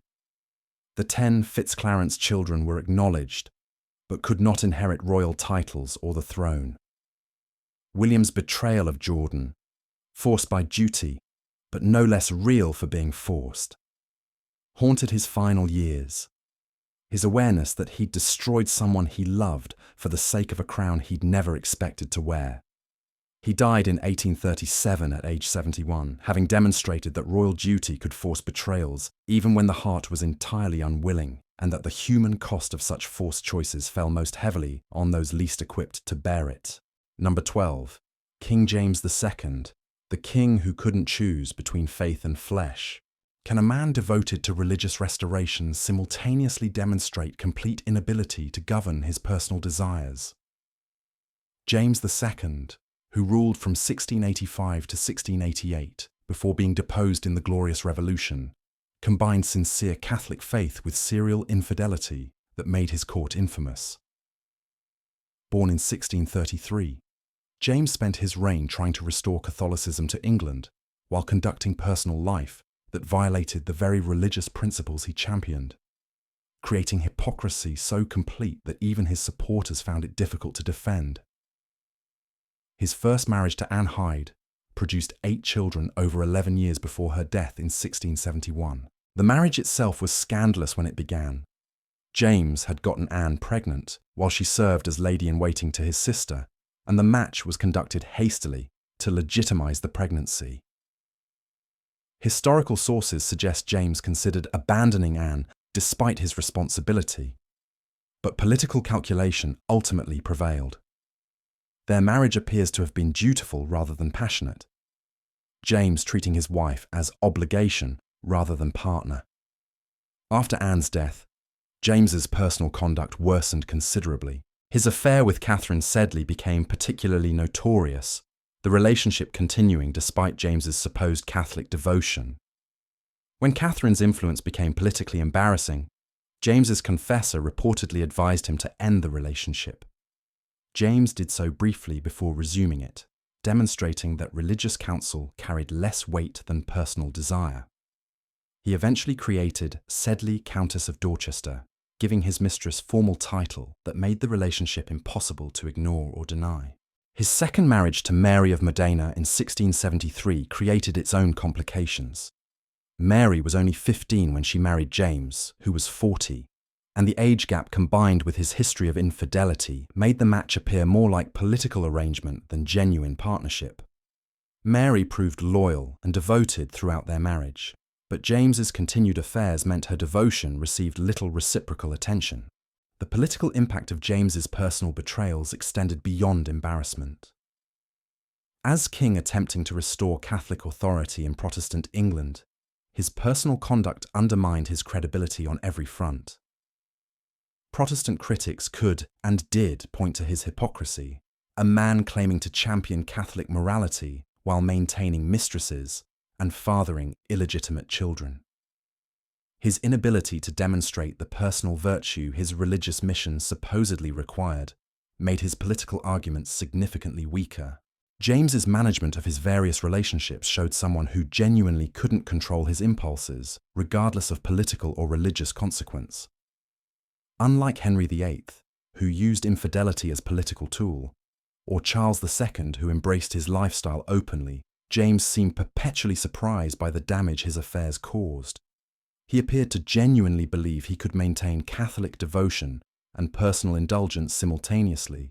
The 10 Fitzclarence children were acknowledged, but could not inherit royal titles or the throne. William's betrayal of Jordan, forced by duty, but no less real for being forced, haunted his final years. His awareness that he'd destroyed someone he loved for the sake of a crown he'd never expected to wear. He died in 1837 at age 71, having demonstrated that royal duty could force betrayals even when the heart was entirely unwilling, and that the human cost of such forced choices fell most heavily on those least equipped to bear it. Number 12. King James II, the king who couldn't choose between faith and flesh. Can a man devoted to religious restoration simultaneously demonstrate complete inability to govern his personal desires? James II, who ruled from 1685 to 1688 before being deposed in the Glorious Revolution, combined sincere Catholic faith with serial infidelity, that made his court infamous. Born in 1633, James spent his reign trying to restore Catholicism to England while conducting personal life that violated the very religious principles he championed, creating hypocrisy so complete that even his supporters found it difficult to defend. His first marriage to Anne Hyde produced 8 children over 11 years before her death in 1671. The marriage itself was scandalous when it began. James had gotten Anne pregnant while she served as lady-in-waiting to his sister, and the match was conducted hastily to legitimize the pregnancy. Historical sources suggest James considered abandoning Anne despite his responsibility, but political calculation ultimately prevailed. Their marriage appears to have been dutiful rather than passionate, James treating his wife as obligation rather than partner. After Anne's death, James's personal conduct worsened considerably. His affair with Catherine Sedley became particularly notorious, the relationship continuing despite James's supposed Catholic devotion. When Catherine's influence became politically embarrassing, James's confessor reportedly advised him to end the relationship. James did so briefly before resuming it, demonstrating that religious counsel carried less weight than personal desire. He eventually created Sedley, Countess of Dorchester, giving his mistress formal title that made the relationship impossible to ignore or deny. His second marriage to Mary of Modena in 1673 created its own complications. Mary was only 15 when she married James, who was 40, and the age gap combined with his history of infidelity made the match appear more like political arrangement than genuine partnership. Mary proved loyal and devoted throughout their marriage, but James's continued affairs meant her devotion received little reciprocal attention. The political impact of James's personal betrayals extended beyond embarrassment. As king attempting to restore Catholic authority in Protestant England, his personal conduct undermined his credibility on every front. Protestant critics could and did point to his hypocrisy, a man claiming to champion Catholic morality while maintaining mistresses and fathering illegitimate children. His inability to demonstrate the personal virtue his religious mission supposedly required made his political arguments significantly weaker. James's management of his various relationships showed someone who genuinely couldn't control his impulses, regardless of political or religious consequence. Unlike Henry VIII, who used infidelity as political tool, or Charles II, who embraced his lifestyle openly, James seemed perpetually surprised by the damage his affairs caused. He appeared to genuinely believe he could maintain Catholic devotion and personal indulgence simultaneously,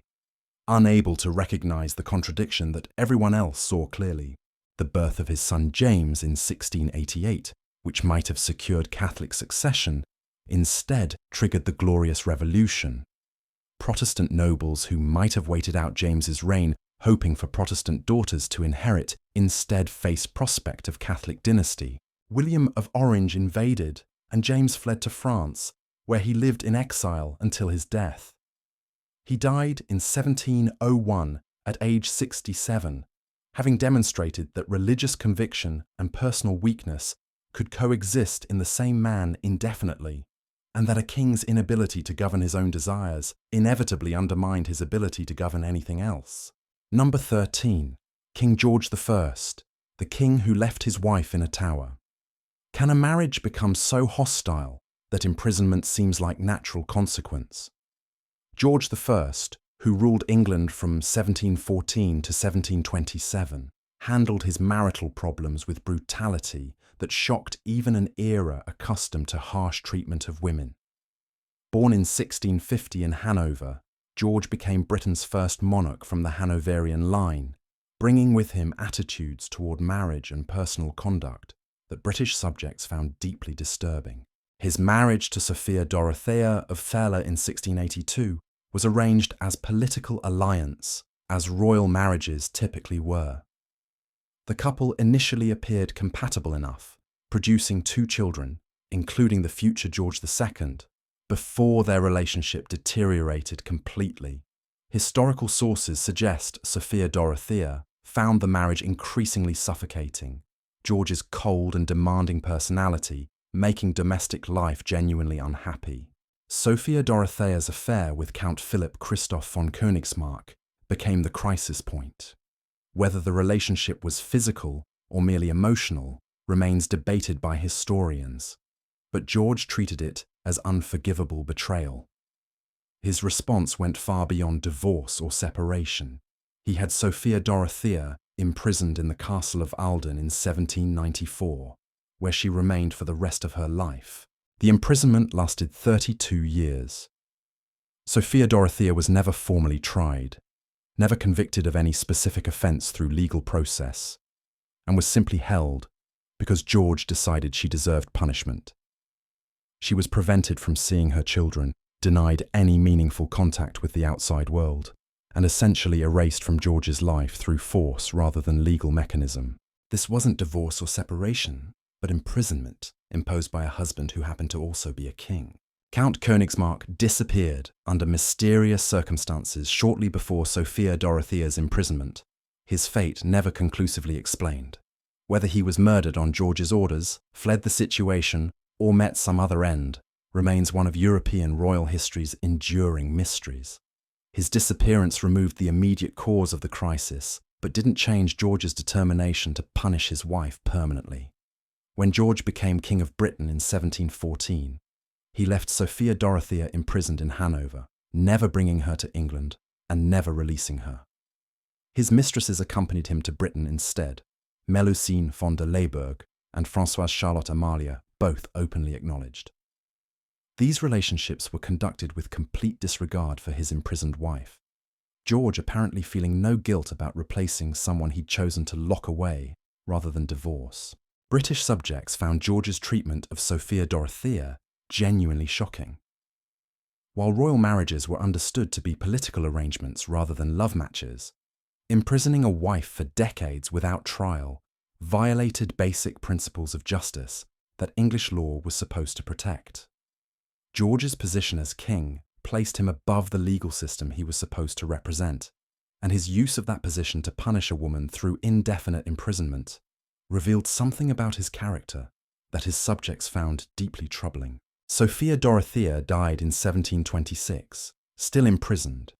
unable to recognize the contradiction that everyone else saw clearly. The birth of his son James in 1688, which might have secured Catholic succession, instead triggered the Glorious Revolution. Protestant nobles who might have waited out James's reign, hoping for Protestant daughters to inherit, instead faced prospect of Catholic dynasty. William of Orange invaded, and James fled to France, where he lived in exile until his death. He died in 1701 at age 67, having demonstrated that religious conviction and personal weakness could coexist in the same man indefinitely, and that a king's inability to govern his own desires inevitably undermined his ability to govern anything else. Number 13. King George I, the king who left his wife in a tower. Can a marriage become so hostile that imprisonment seems like natural consequence? George I, who ruled England from 1714 to 1727, handled his marital problems with brutality that shocked even an era accustomed to harsh treatment of women. Born in 1650 in Hanover, George became Britain's first monarch from the Hanoverian line, bringing with him attitudes toward marriage and personal conduct that British subjects found deeply disturbing. His marriage to Sophia Dorothea of Thele in 1682 was arranged as political alliance, as royal marriages typically were. The couple initially appeared compatible enough, producing 2 children, including the future George II, before their relationship deteriorated completely. Historical sources suggest Sophia Dorothea found the marriage increasingly suffocating, George's cold and demanding personality making domestic life genuinely unhappy. Sophia Dorothea's affair with Count Philipp Christoph von Königsmarck became the crisis point. Whether the relationship was physical or merely emotional remains debated by historians, but George treated it as unforgivable betrayal. His response went far beyond divorce or separation. He had Sophia Dorothea imprisoned in the castle of Ahlden in 1794, where she remained for the rest of her life. The imprisonment lasted 32 years. Sophia Dorothea was never formally tried, never convicted of any specific offence through legal process, and was simply held because George decided she deserved punishment. She was prevented from seeing her children, denied any meaningful contact with the outside world, and essentially erased from George's life through force rather than legal mechanism. This wasn't divorce or separation, but imprisonment imposed by a husband who happened to also be a king. Count Königsmarck disappeared under mysterious circumstances shortly before Sophia Dorothea's imprisonment, his fate never conclusively explained. Whether he was murdered on George's orders, fled the situation, or met some other end, remains one of European royal history's enduring mysteries. His disappearance removed the immediate cause of the crisis, but didn't change George's determination to punish his wife permanently. When George became King of Britain in 1714, he left Sophia Dorothea imprisoned in Hanover, never bringing her to England and never releasing her. His mistresses accompanied him to Britain instead, Melusine von der Leyburg and Françoise Charlotte Amalia, both openly acknowledged. These relationships were conducted with complete disregard for his imprisoned wife, George apparently feeling no guilt about replacing someone he'd chosen to lock away rather than divorce. British subjects found George's treatment of Sophia Dorothea genuinely shocking. While royal marriages were understood to be political arrangements rather than love matches, imprisoning a wife for decades without trial violated basic principles of justice that English law was supposed to protect. George's position as king placed him above the legal system he was supposed to represent, and his use of that position to punish a woman through indefinite imprisonment revealed something about his character that his subjects found deeply troubling. Sophia Dorothea died in 1726, still imprisoned,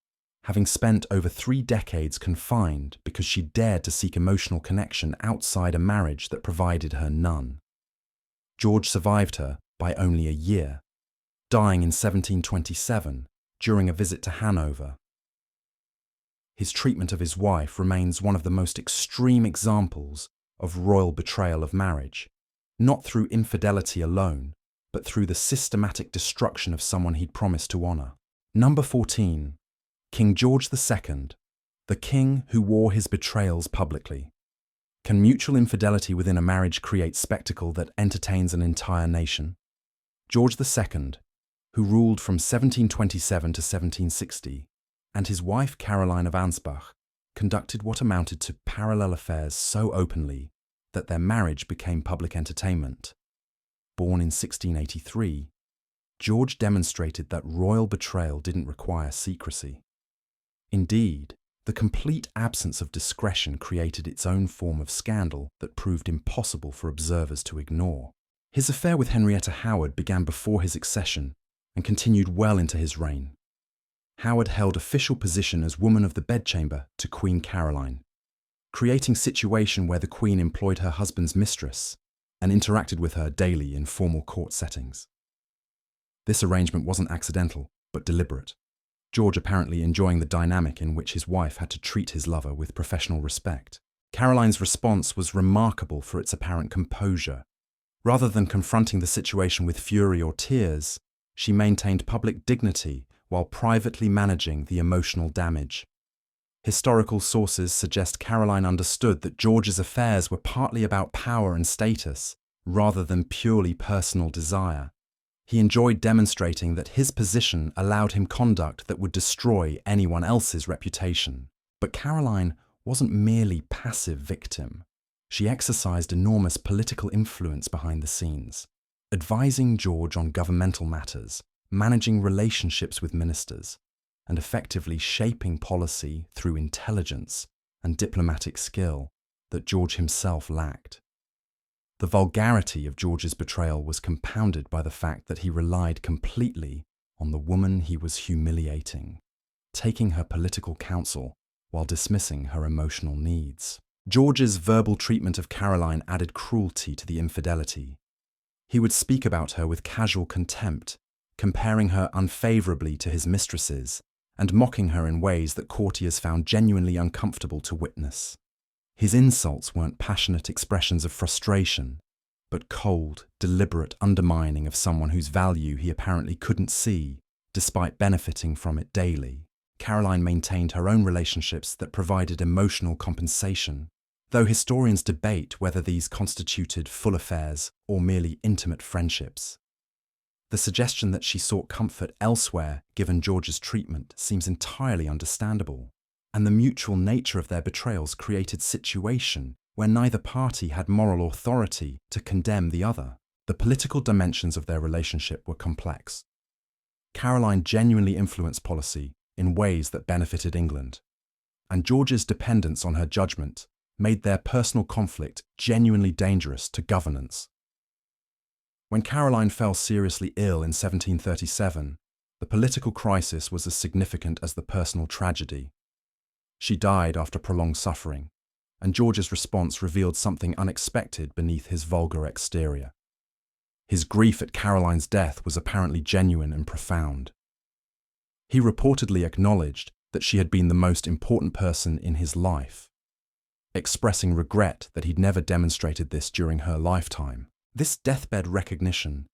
having spent over 3 decades confined because she dared to seek emotional connection outside a marriage that provided her none. George survived her by only a year, dying in 1727 during a visit to Hanover. His treatment of his wife remains one of the most extreme examples of royal betrayal of marriage, not through infidelity alone, but through the systematic destruction of someone he'd promised to honour. Number 14. King George II, the king who wore his betrayals publicly. Can mutual infidelity within a marriage create spectacle that entertains an entire nation? George II, who ruled from 1727 to 1760, and his wife Caroline of Ansbach conducted what amounted to parallel affairs so openly that their marriage became public entertainment. Born in 1683, George demonstrated that royal betrayal didn't require secrecy. Indeed, the complete absence of discretion created its own form of scandal that proved impossible for observers to ignore. His affair with Henrietta Howard began before his accession and continued well into his reign. Howard held official position as woman of the bedchamber to Queen Caroline, creating a situation where the Queen employed her husband's mistress and interacted with her daily in formal court settings. This arrangement wasn't accidental, but deliberate, George apparently enjoying the dynamic in which his wife had to treat his lover with professional respect. Caroline's response was remarkable for its apparent composure. Rather than confronting the situation with fury or tears, she maintained public dignity while privately managing the emotional damage. Historical sources suggest Caroline understood that George's affairs were partly about power and status, rather than purely personal desire. He enjoyed demonstrating that his position allowed him conduct that would destroy anyone else's reputation. But Caroline wasn't merely passive victim. She exercised enormous political influence behind the scenes, advising George on governmental matters, managing relationships with ministers, and effectively shaping policy through intelligence and diplomatic skill that George himself lacked. The vulgarity of George's betrayal was compounded by the fact that he relied completely on the woman he was humiliating, taking her political counsel while dismissing her emotional needs. George's verbal treatment of Caroline added cruelty to the infidelity. He would speak about her with casual contempt, comparing her unfavorably to his mistresses and mocking her in ways that courtiers found genuinely uncomfortable to witness. His insults weren't passionate expressions of frustration, but cold, deliberate undermining of someone whose value he apparently couldn't see, despite benefiting from it daily. Caroline maintained her own relationships that provided emotional compensation, though historians debate whether these constituted full affairs or merely intimate friendships. The suggestion that she sought comfort elsewhere given George's treatment seems entirely understandable, and the mutual nature of their betrayals created a situation where neither party had moral authority to condemn the other. The political dimensions of their relationship were complex. Caroline genuinely influenced policy in ways that benefited England, and George's dependence on her judgment made their personal conflict genuinely dangerous to governance. When Caroline fell seriously ill in 1737, the political crisis was as significant as the personal tragedy. She died after prolonged suffering, and George's response revealed something unexpected beneath his vulgar exterior. His grief at Caroline's death was apparently genuine and profound. He reportedly acknowledged that she had been the most important person in his life, expressing regret that he'd never demonstrated this during her lifetime. This deathbed recognition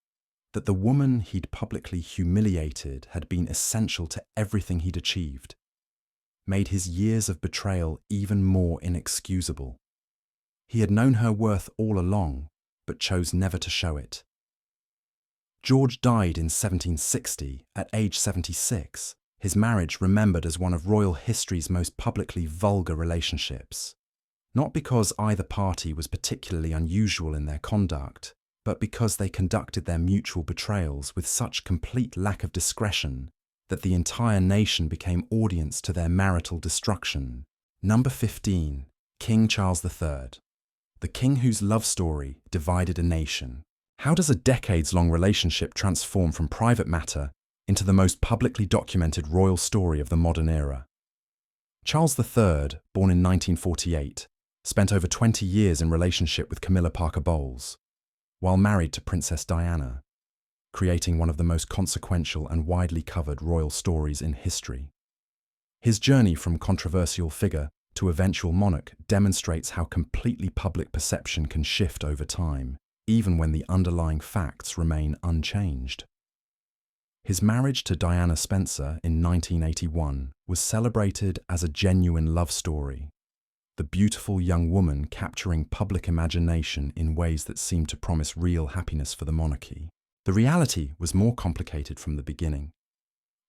that the woman he'd publicly humiliated had been essential to everything he'd achieved made his years of betrayal even more inexcusable. He had known her worth all along, but chose never to show it. George died in 1760 at age 76, his marriage remembered as one of royal history's most publicly vulgar relationships. Not because either party was particularly unusual in their conduct, but because they conducted their mutual betrayals with such complete lack of discretion that the entire nation became audience to their marital destruction. Number 15. King Charles III. The king whose love story divided a nation. How does a decades-long relationship transform from private matter into the most publicly documented royal story of the modern era? Charles III, born in 1948, spent over 20 years in relationship with Camilla Parker Bowles, while married to Princess Diana, creating one of the most consequential and widely covered royal stories in history. His journey from controversial figure to eventual monarch demonstrates how completely public perception can shift over time, even when the underlying facts remain unchanged. His marriage to Diana Spencer in 1981 was celebrated as a genuine love story, the beautiful young woman capturing public imagination in ways that seemed to promise real happiness for the monarchy. The reality was more complicated from the beginning.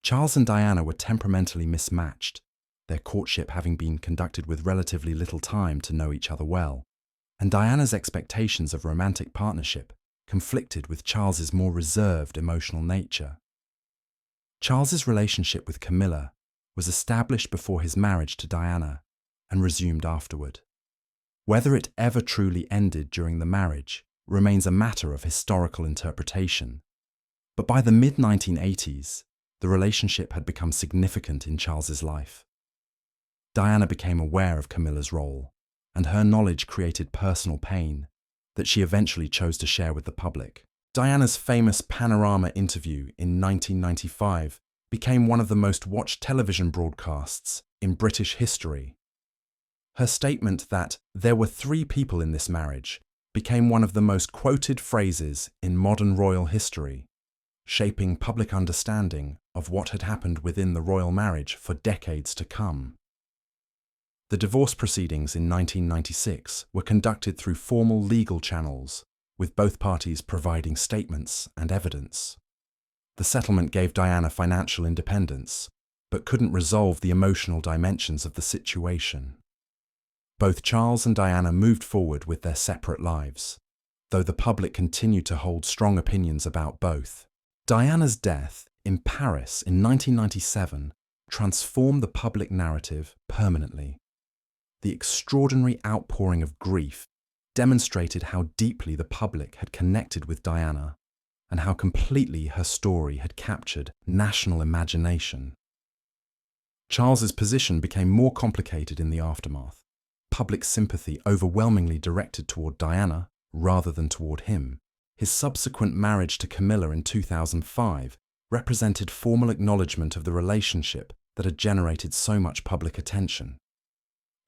Charles and Diana were temperamentally mismatched, their courtship having been conducted with relatively little time to know each other well, and Diana's expectations of romantic partnership conflicted with Charles's more reserved emotional nature. Charles's relationship with Camilla was established before his marriage to Diana and resumed afterward. Whether it ever truly ended during the marriage remains a matter of historical interpretation, but by the mid-1980s, the relationship had become significant in Charles's life. Diana became aware of Camilla's role, and her knowledge created personal pain that she eventually chose to share with the public. Diana's famous Panorama interview in 1995 became one of the most watched television broadcasts in British history. Her statement that there were 3 people in this marriage became one of the most quoted phrases in modern royal history, shaping public understanding of what had happened within the royal marriage for decades to come. The divorce proceedings in 1996 were conducted through formal legal channels, with both parties providing statements and evidence. The settlement gave Diana financial independence, but couldn't resolve the emotional dimensions of the situation. Both Charles and Diana moved forward with their separate lives, though the public continued to hold strong opinions about both. Diana's death in Paris in 1997 transformed the public narrative permanently. The extraordinary outpouring of grief demonstrated how deeply the public had connected with Diana and how completely her story had captured national imagination. Charles's position became more complicated in the aftermath, public sympathy overwhelmingly directed toward Diana rather than toward him. His subsequent marriage to Camilla in 2005 represented formal acknowledgement of the relationship that had generated so much public attention.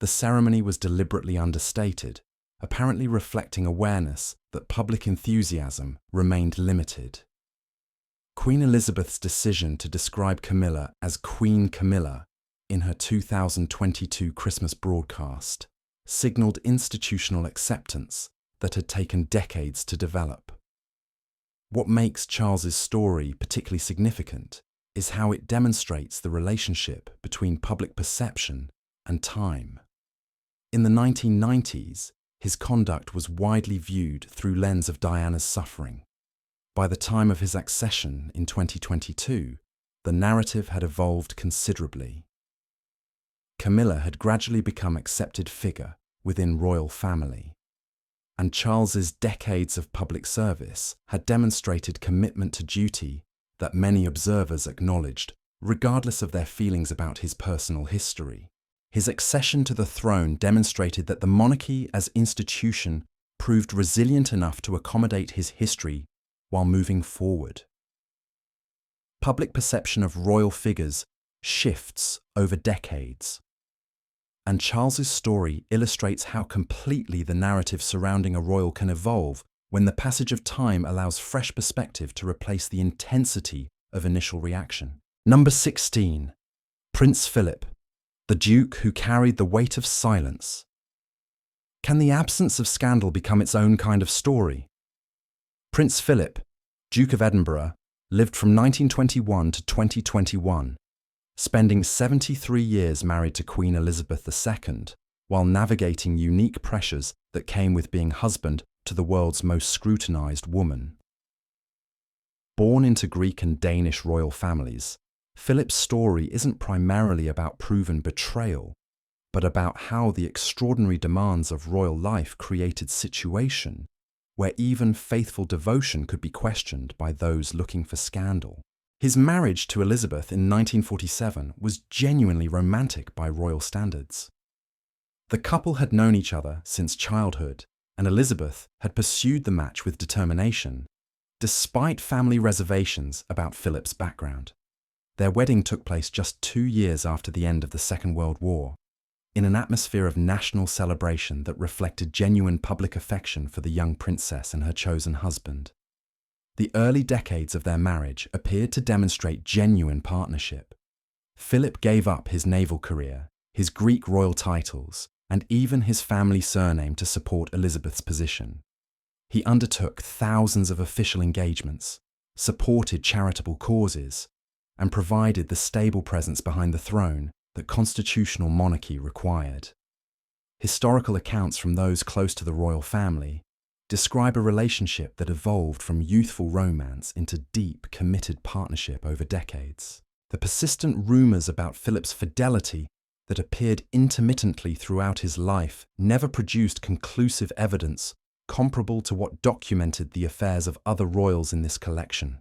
The ceremony was deliberately understated, apparently reflecting awareness that public enthusiasm remained limited. Queen Elizabeth's decision to describe Camilla as Queen Camilla in her 2022 Christmas broadcast signaled institutional acceptance that had taken decades to develop. What makes Charles's story particularly significant is how it demonstrates the relationship between public perception and time. In the 1990s, his conduct was widely viewed through lens of Diana's suffering. By the time of his accession in 2022, the narrative had evolved considerably. Camilla had gradually become an accepted figure within royal family, and Charles's decades of public service had demonstrated commitment to duty that many observers acknowledged, regardless of their feelings about his personal history. His accession to the throne demonstrated that the monarchy as institution proved resilient enough to accommodate his history while moving forward. Public perception of royal figures shifts over decades, and Charles's story illustrates how completely the narrative surrounding a royal can evolve when the passage of time allows fresh perspective to replace the intensity of initial reaction. Number 16. Prince Philip, the Duke who carried the weight of silence. Can the absence of scandal become its own kind of story? Prince Philip, Duke of Edinburgh, lived from 1921 to 2021, spending 73 years married to Queen Elizabeth II, while navigating unique pressures that came with being husband to the world's most scrutinized woman. Born into Greek and Danish royal families, Philip's story isn't primarily about proven betrayal, but about how the extraordinary demands of royal life created situation where even faithful devotion could be questioned by those looking for scandal. His marriage to Elizabeth in 1947 was genuinely romantic by royal standards. The couple had known each other since childhood, and Elizabeth had pursued the match with determination, despite family reservations about Philip's background. Their wedding took place just 2 years after the end of the Second World War, in an atmosphere of national celebration that reflected genuine public affection for the young princess and her chosen husband. The early decades of their marriage appeared to demonstrate genuine partnership. Philip gave up his naval career, his Greek royal titles, and even his family surname to support Elizabeth's position. He undertook thousands of official engagements, supported charitable causes, and provided the stable presence behind the throne that constitutional monarchy required. Historical accounts from those close to the royal family describe a relationship that evolved from youthful romance into deep, committed partnership over decades. The persistent rumors about Philip's fidelity that appeared intermittently throughout his life never produced conclusive evidence comparable to what documented the affairs of other royals in this collection.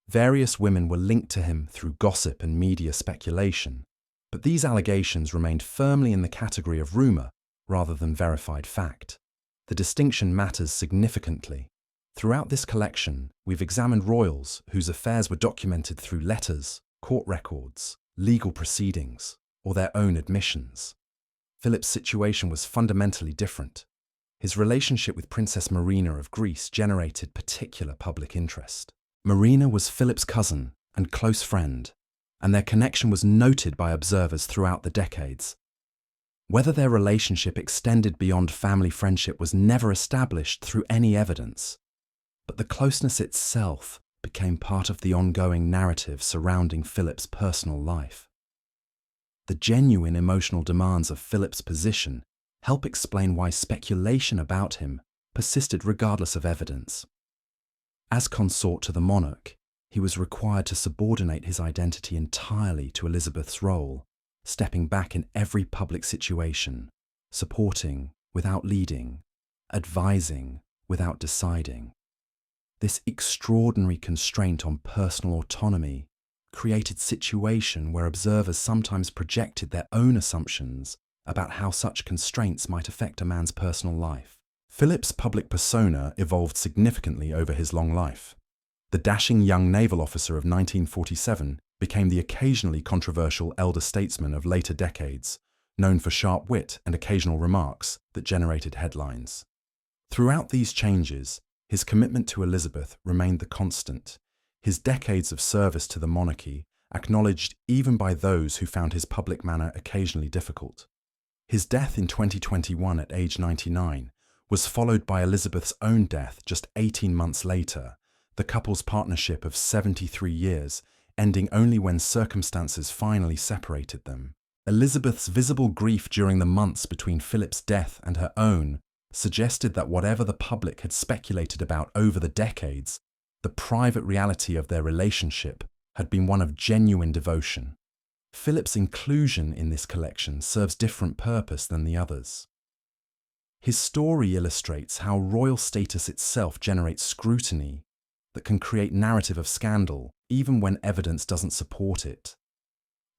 Various women were linked to him through gossip and media speculation, but these allegations remained firmly in the category of rumor rather than verified fact. The distinction matters significantly. Throughout this collection, we've examined royals whose affairs were documented through letters, court records, legal proceedings, or their own admissions. Philip's situation was fundamentally different. His relationship with Princess Marina of Greece generated particular public interest. Marina was Philip's cousin and close friend, and their connection was noted by observers throughout the decades. Whether their relationship extended beyond family friendship was never established through any evidence, but the closeness itself became part of the ongoing narrative surrounding Philip's personal life. The genuine emotional demands of Philip's position help explain why speculation about him persisted regardless of evidence. As consort to the monarch, he was required to subordinate his identity entirely to Elizabeth's role, stepping back in every public situation, supporting without leading, advising without deciding. This extraordinary constraint on personal autonomy created a situation where observers sometimes projected their own assumptions about how such constraints might affect a man's personal life. Philip's public persona evolved significantly over his long life. The dashing young naval officer of 1947 became the occasionally controversial elder statesman of later decades, known for sharp wit and occasional remarks that generated headlines. Throughout these changes, his commitment to Elizabeth remained the constant, his decades of service to the monarchy acknowledged even by those who found his public manner occasionally difficult. His death in 2021 at age 99 was followed by Elizabeth's own death just 18 months later, the couple's partnership of 73 years ending only when circumstances finally separated them. Elizabeth's visible grief during the months between Philip's death and her own suggested that whatever the public had speculated about over the decades, the private reality of their relationship had been one of genuine devotion. Philip's inclusion in this collection serves different purpose than the others. His story illustrates how royal status itself generates scrutiny that can create narrative of scandal even when evidence doesn't support it,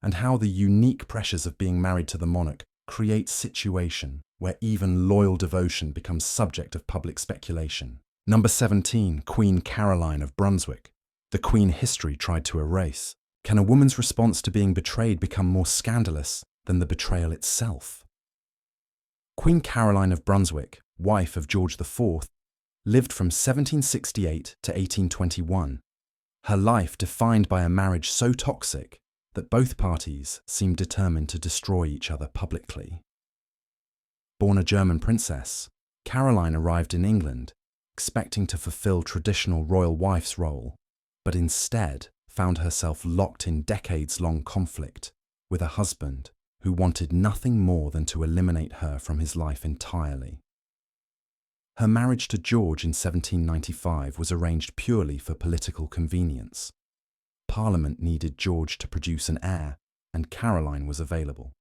and how the unique pressures of being married to the monarch create situation where even loyal devotion becomes subject of public speculation. Number 17, Queen Caroline of Brunswick. The Queen history tried to erase. Can a woman's response to being betrayed become more scandalous than the betrayal itself? Queen Caroline of Brunswick, wife of George IV, lived from 1768 to 1821. Her life defined by a marriage so toxic that both parties seemed determined to destroy each other publicly. Born a German princess, Caroline arrived in England expecting to fulfill traditional royal wife's role, but instead found herself locked in decades-long conflict with a husband who wanted nothing more than to eliminate her from his life entirely. Her marriage to George in 1795 was arranged purely for political convenience. Parliament needed George to produce an heir, and Caroline was available.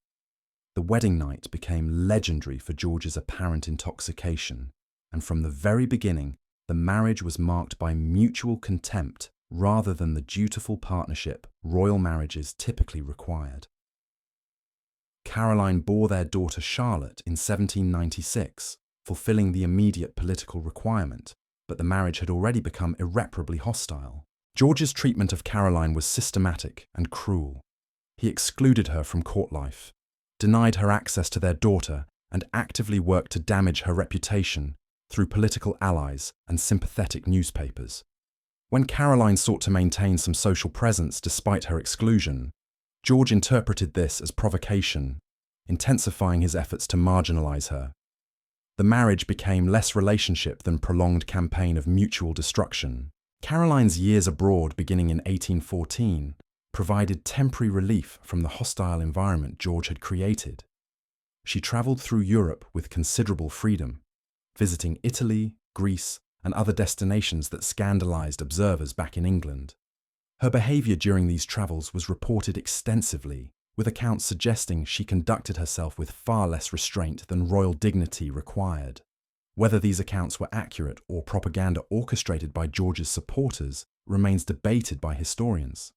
The wedding night became legendary for George's apparent intoxication, and from the very beginning, the marriage was marked by mutual contempt rather than the dutiful partnership royal marriages typically required. Caroline bore their daughter Charlotte in 1796, fulfilling the immediate political requirement, but the marriage had already become irreparably hostile. George's treatment of Caroline was systematic and cruel. He excluded her from court life, denied her access to their daughter, and actively worked to damage her reputation through political allies and sympathetic newspapers. When Caroline sought to maintain some social presence despite her exclusion, George interpreted this as provocation, intensifying his efforts to marginalize her. The marriage became less relationship than prolonged campaign of mutual destruction. Caroline's years abroad beginning in 1814 provided temporary relief from the hostile environment George had created. She travelled through Europe with considerable freedom, visiting Italy, Greece, and other destinations that scandalized observers back in England. Her behavior during these travels was reported extensively, with accounts suggesting she conducted herself with far less restraint than royal dignity required. Whether these accounts were accurate or propaganda orchestrated by George's supporters remains debated by historians.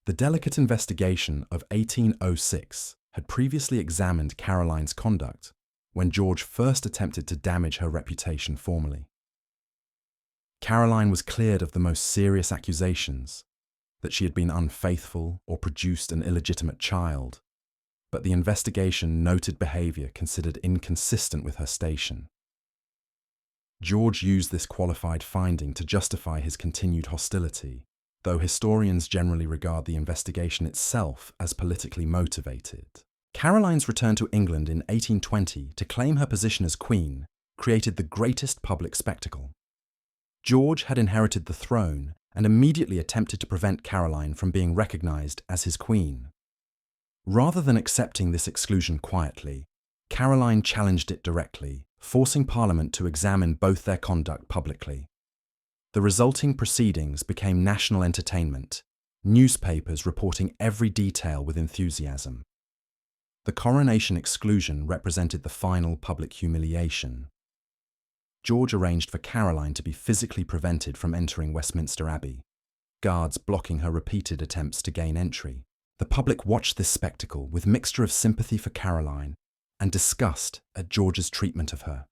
The delicate investigation of 1806 had previously examined Caroline's conduct when George first attempted to damage her reputation formally. Caroline was cleared of the most serious accusations, that she had been unfaithful or produced an illegitimate child, but the investigation noted behavior considered inconsistent with her station. George used this qualified finding to justify his continued hostility, though historians generally regard the investigation itself as politically motivated. Caroline's return to England in 1820 to claim her position as queen created the greatest public spectacle. George had inherited the throne and immediately attempted to prevent Caroline from being recognized as his queen. Rather than accepting this exclusion quietly, Caroline challenged it directly, forcing Parliament to examine both their conduct publicly. The resulting proceedings became national entertainment, newspapers reporting every detail with enthusiasm. The coronation exclusion represented the final public humiliation. George arranged for Caroline to be physically prevented from entering Westminster Abbey, guards blocking her repeated attempts to gain entry. The public watched this spectacle with mixture of sympathy for Caroline and disgust at George's treatment of her.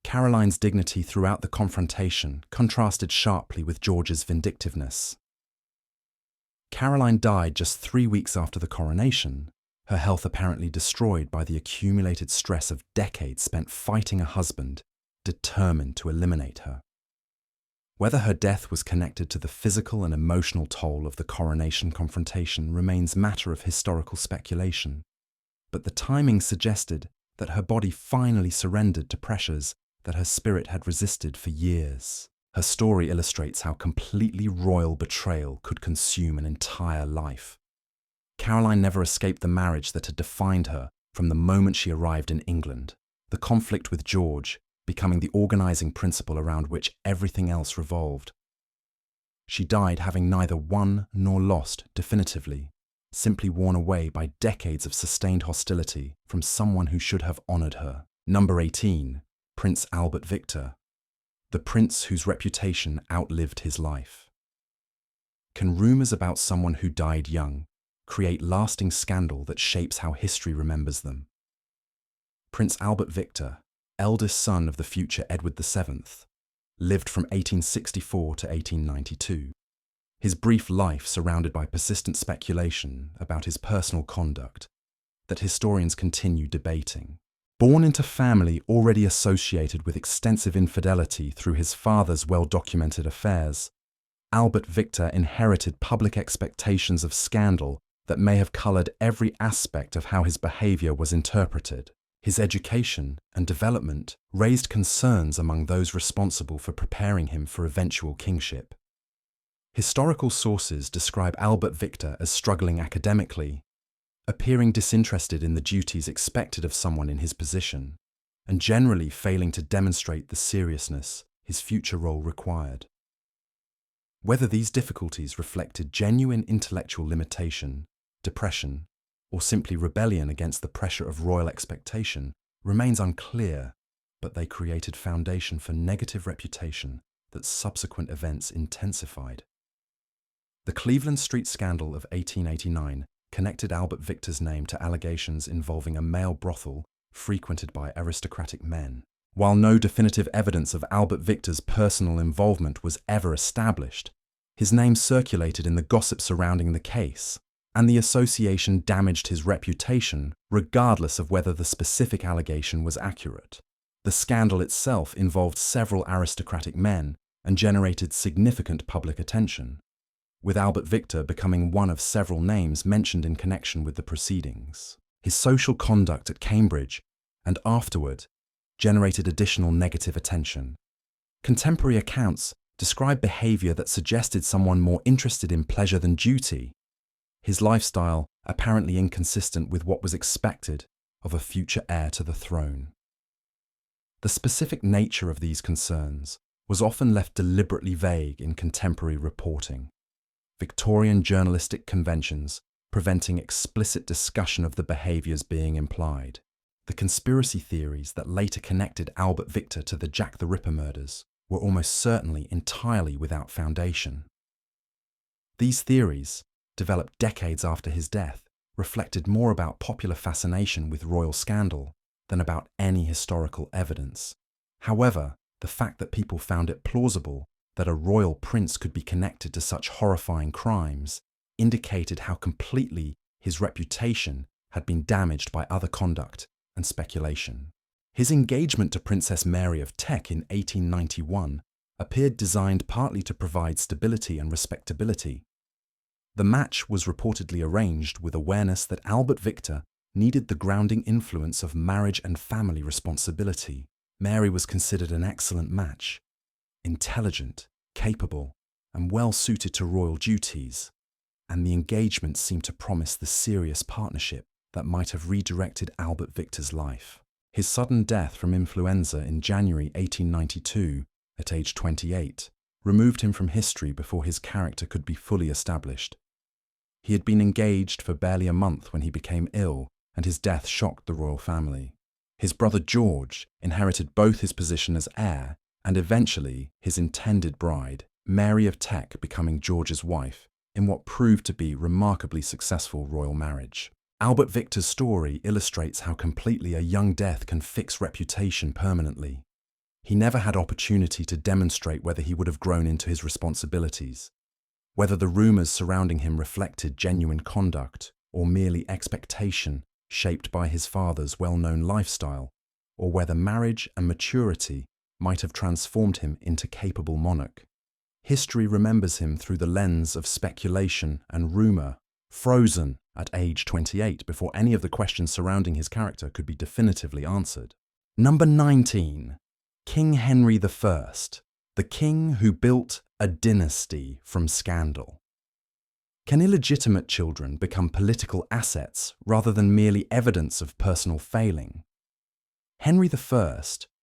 Caroline's dignity throughout the confrontation contrasted sharply with George's vindictiveness. Caroline died just 3 weeks after the coronation, her health apparently destroyed by the accumulated stress of decades spent fighting a husband determined to eliminate her. Whether her death was connected to the physical and emotional toll of the coronation confrontation remains matter of historical speculation, but the timing suggested that her body finally surrendered to pressures that her spirit had resisted for years. Her story illustrates how completely royal betrayal could consume an entire life. Caroline never escaped the marriage that had defined her from the moment she arrived in England, the conflict with George becoming the organizing principle around which everything else revolved. She died having neither won nor lost definitively, simply worn away by decades of sustained hostility from someone who should have honored her. Number 18. Prince Albert Victor, the prince whose reputation outlived his life. Can rumors about someone who died young create lasting scandal that shapes how history remembers them? Prince Albert Victor, eldest son of the future Edward VII, lived from 1864 to 1892. His brief life surrounded by persistent speculation about his personal conduct that historians continue debating. Born into family already associated with extensive infidelity through his father's well-documented affairs, Albert Victor inherited public expectations of scandal that may have colored every aspect of how his behavior was interpreted. His education and development raised concerns among those responsible for preparing him for eventual kingship. Historical sources describe Albert Victor as struggling academically, appearing disinterested in the duties expected of someone in his position, and generally failing to demonstrate the seriousness his future role required. Whether these difficulties reflected genuine intellectual limitation, depression, or simply rebellion against the pressure of royal expectation remains unclear, but they created foundation for negative reputation that subsequent events intensified. The Cleveland Street scandal of 1889 connected Albert Victor's name to allegations involving a male brothel frequented by aristocratic men. While no definitive evidence of Albert Victor's personal involvement was ever established, his name circulated in the gossip surrounding the case, and the association damaged his reputation regardless of whether the specific allegation was accurate. The scandal itself involved several aristocratic men and generated significant public attention, with Albert Victor becoming one of several names mentioned in connection with the proceedings. His social conduct at Cambridge and afterward generated additional negative attention. Contemporary accounts describe behavior that suggested someone more interested in pleasure than duty, his lifestyle apparently inconsistent with what was expected of a future heir to the throne. The specific nature of these concerns was often left deliberately vague in contemporary reporting, Victorian journalistic conventions preventing explicit discussion of the behaviours being implied. The conspiracy theories that later connected Albert Victor to the Jack the Ripper murders were almost certainly entirely without foundation. These theories, developed decades after his death, reflected more about popular fascination with royal scandal than about any historical evidence. However, the fact that people found it plausible that a royal prince could be connected to such horrifying crimes indicated how completely his reputation had been damaged by other conduct and speculation. His engagement to Princess Mary of Teck in 1891 appeared designed partly to provide stability and respectability. The match was reportedly arranged with awareness that Albert Victor needed the grounding influence of marriage and family responsibility. Mary was considered an excellent match, intelligent, capable, and well suited to royal duties, and the engagement seemed to promise the serious partnership that might have redirected Albert Victor's life. His sudden death from influenza in January 1892, at age 28, removed him from history before his character could be fully established. He had been engaged for barely a month when he became ill, and his death shocked the royal family. His brother George inherited both his position as heir and eventually his intended bride, Mary of Teck, becoming George's wife in what proved to be remarkably successful royal marriage. Albert Victor's story illustrates how completely a young death can fix reputation permanently. He never had opportunity to demonstrate whether he would have grown into his responsibilities, whether the rumors surrounding him reflected genuine conduct or merely expectation shaped by his father's well-known lifestyle, or whether marriage and maturity might have transformed him into capable monarch. History remembers him through the lens of speculation and rumor, frozen at age 28 before any of the questions surrounding his character could be definitively answered. Number 19. King Henry I, the king who built a dynasty from scandal. Can illegitimate children become political assets rather than merely evidence of personal failing? Henry I,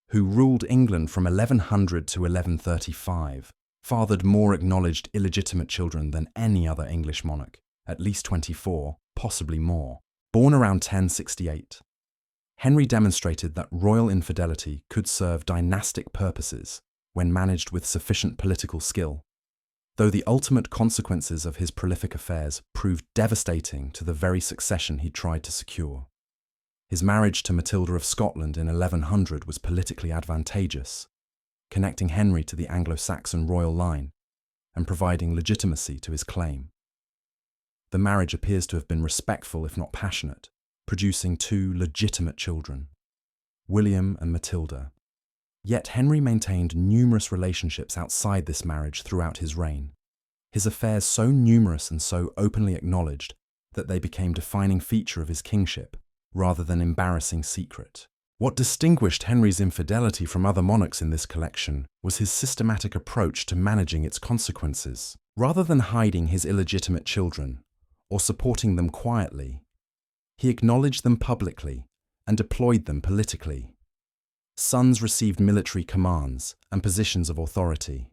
who ruled England from 1100 to 1135, fathered more acknowledged illegitimate children than any other English monarch, at least 24, possibly more. Born around 1068, Henry demonstrated that royal infidelity could serve dynastic purposes when managed with sufficient political skill, though the ultimate consequences of his prolific affairs proved devastating to the very succession he tried to secure. His marriage to Matilda of Scotland in 1100 was politically advantageous, connecting Henry to the Anglo-Saxon royal line and providing legitimacy to his claim. The marriage appears to have been respectful if not passionate, producing two legitimate children, William and Matilda. Yet Henry maintained numerous relationships outside this marriage throughout his reign, his affairs so numerous and so openly acknowledged that they became a defining feature of his kingship, rather than embarrassing secret. What distinguished Henry's infidelity from other monarchs in this collection was his systematic approach to managing its consequences. Rather than hiding his illegitimate children or supporting them quietly, he acknowledged them publicly and deployed them politically. Sons received military commands and positions of authority.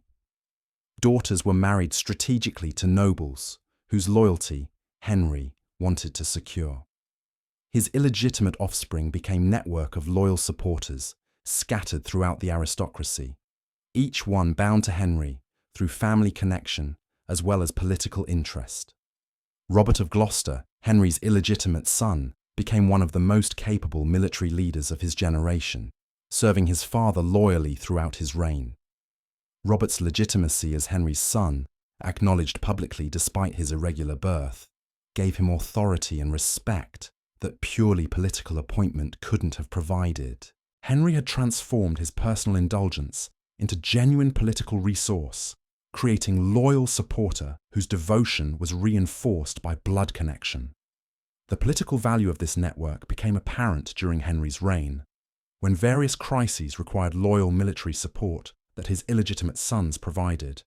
Daughters were married strategically to nobles whose loyalty Henry wanted to secure. His illegitimate offspring became a network of loyal supporters scattered throughout the aristocracy, each one bound to Henry through family connection as well as political interest. Robert of Gloucester, Henry's illegitimate son, became one of the most capable military leaders of his generation, serving his father loyally throughout his reign. Robert's legitimacy as Henry's son, acknowledged publicly despite his irregular birth, gave him authority and respect that purely political appointment couldn't have provided. Henry had transformed his personal indulgence into genuine political resource, creating a loyal supporter whose devotion was reinforced by blood connection. The political value of this network became apparent during Henry's reign, when various crises required loyal military support that his illegitimate sons provided.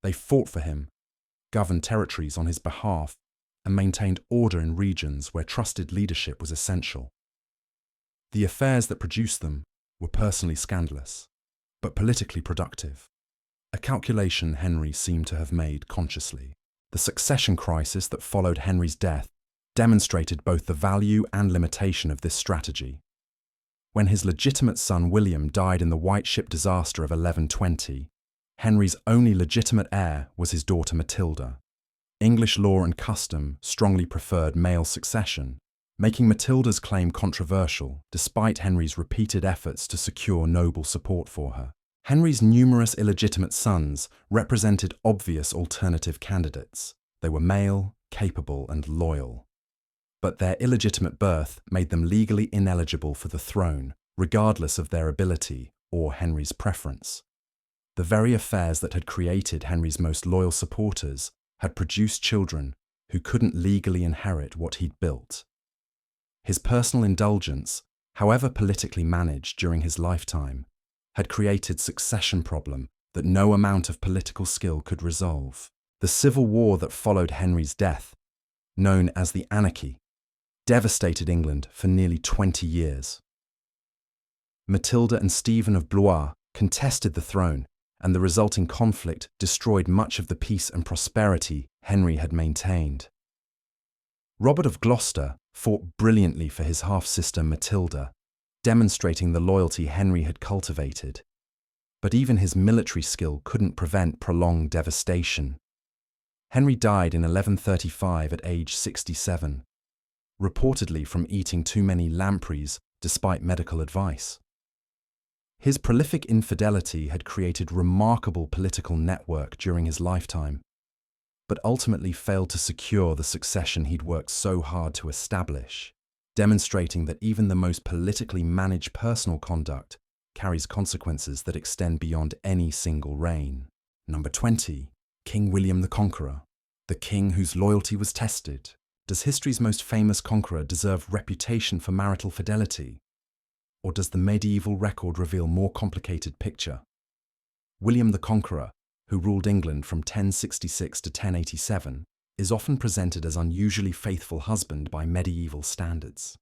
They fought for him, governed territories on his behalf, and maintained order in regions where trusted leadership was essential. The affairs that produced them were personally scandalous, but politically productive, a calculation Henry seemed to have made consciously. The succession crisis that followed Henry's death demonstrated both the value and limitation of this strategy. When his legitimate son William died in the White Ship disaster of 1120, Henry's only legitimate heir was his daughter Matilda. English law and custom strongly preferred male succession, making Matilda's claim controversial despite Henry's repeated efforts to secure noble support for her. Henry's numerous illegitimate sons represented obvious alternative candidates. They were male, capable, and loyal. But their illegitimate birth made them legally ineligible for the throne, regardless of their ability or Henry's preference. The very affairs that had created Henry's most loyal supporters had produced children who couldn't legally inherit what he'd built. His personal indulgence, however politically managed during his lifetime, had created a succession problem that no amount of political skill could resolve. The civil war that followed Henry's death, known as the Anarchy, devastated England for nearly 20 years. Matilda and Stephen of Blois contested the throne, and the resulting conflict destroyed much of the peace and prosperity Henry had maintained. Robert of Gloucester fought brilliantly for his half-sister Matilda, demonstrating the loyalty Henry had cultivated. But even his military skill couldn't prevent prolonged devastation. Henry died in 1135 at age 67, reportedly from eating too many lampreys despite medical advice. His prolific infidelity had created remarkable political network during his lifetime, but ultimately failed to secure the succession he'd worked so hard to establish, demonstrating that even the most politically managed personal conduct carries consequences that extend beyond any single reign. Number 20. King William the Conqueror, the king whose loyalty was tested. Does history's most famous conqueror deserve reputation for marital fidelity? Or does the medieval record reveal a more complicated picture? William the Conqueror, who ruled England from 1066 to 1087, is often presented as unusually faithful husband by medieval standards.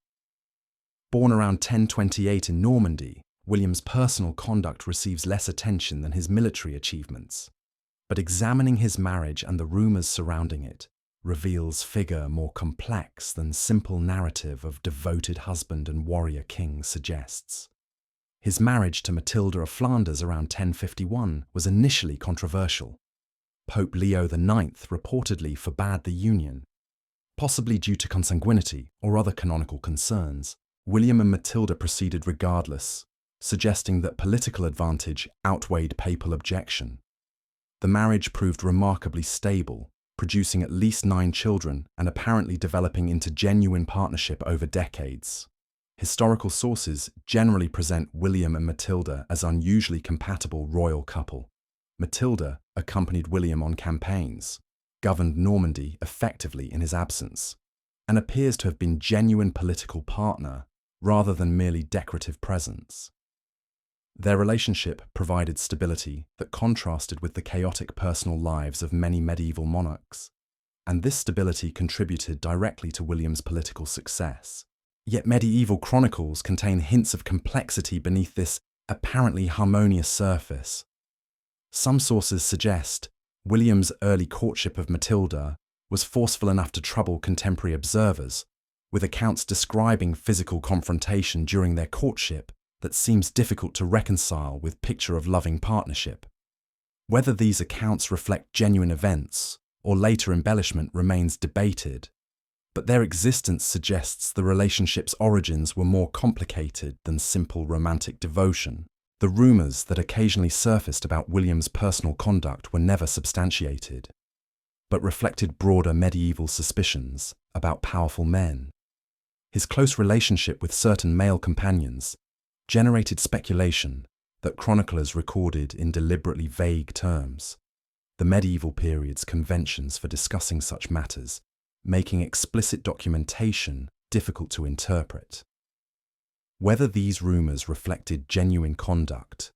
Born around 1028 in Normandy, William's personal conduct receives less attention than his military achievements. But examining his marriage and the rumours surrounding it reveals a figure more complex than simple narrative of devoted husband and warrior king suggests. His marriage to Matilda of Flanders around 1051 was initially controversial. Pope Leo IX reportedly forbade the union, possibly due to consanguinity or other canonical concerns. William and Matilda proceeded regardless, suggesting that political advantage outweighed papal objection. The marriage proved remarkably stable, producing at least 9 children and apparently developing into genuine partnership over decades. Historical sources generally present William and Matilda as an unusually compatible royal couple. Matilda accompanied William on campaigns, governed Normandy effectively in his absence, and appears to have been a genuine political partner rather than merely decorative presence. Their relationship provided stability that contrasted with the chaotic personal lives of many medieval monarchs, and this stability contributed directly to William's political success. Yet medieval chronicles contain hints of complexity beneath this apparently harmonious surface. Some sources suggest William's early courtship of Matilda was forceful enough to trouble contemporary observers, with accounts describing physical confrontation during their courtship that seems difficult to reconcile with picture of loving partnership. Whether these accounts reflect genuine events or later embellishment remains debated, but their existence suggests the relationship's origins were more complicated than simple romantic devotion. The rumours that occasionally surfaced about William's personal conduct were never substantiated, but reflected broader medieval suspicions about powerful men. His close relationship with certain male companions generated speculation that chroniclers recorded in deliberately vague terms, the medieval period's conventions for discussing such matters, making explicit documentation difficult to interpret. Whether these rumours reflected genuine conduct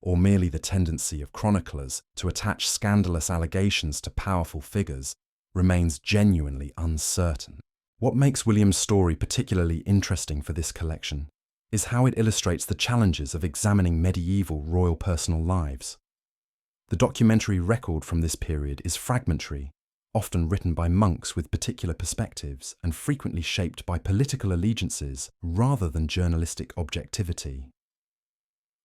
or merely the tendency of chroniclers to attach scandalous allegations to powerful figures remains genuinely uncertain. What makes William's story particularly interesting for this collection is how it illustrates the challenges of examining medieval royal personal lives. The documentary record from this period is fragmentary, often written by monks with particular perspectives and frequently shaped by political allegiances rather than journalistic objectivity.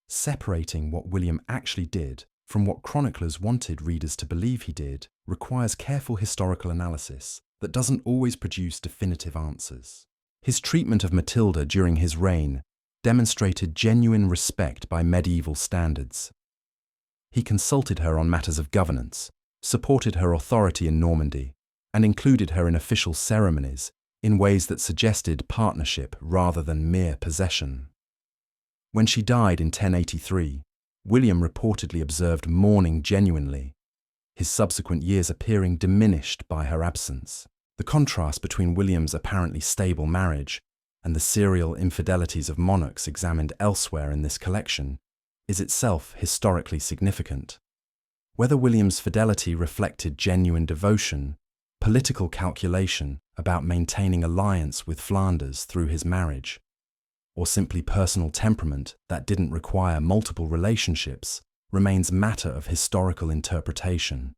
Separating what William actually did from what chroniclers wanted readers to believe he did requires careful historical analysis that doesn't always produce definitive answers. His treatment of Matilda during his reign demonstrated genuine respect by medieval standards. He consulted her on matters of governance, supported her authority in Normandy, and included her in official ceremonies in ways that suggested partnership rather than mere possession. When she died in 1083, William reportedly observed mourning genuinely, his subsequent years appearing diminished by her absence. The contrast between William's apparently stable marriage and the serial infidelities of monarchs examined elsewhere in this collection is itself historically significant. Whether William's fidelity reflected genuine devotion, political calculation about maintaining alliance with Flanders through his marriage, or simply personal temperament that didn't require multiple relationships, remains matter of historical interpretation.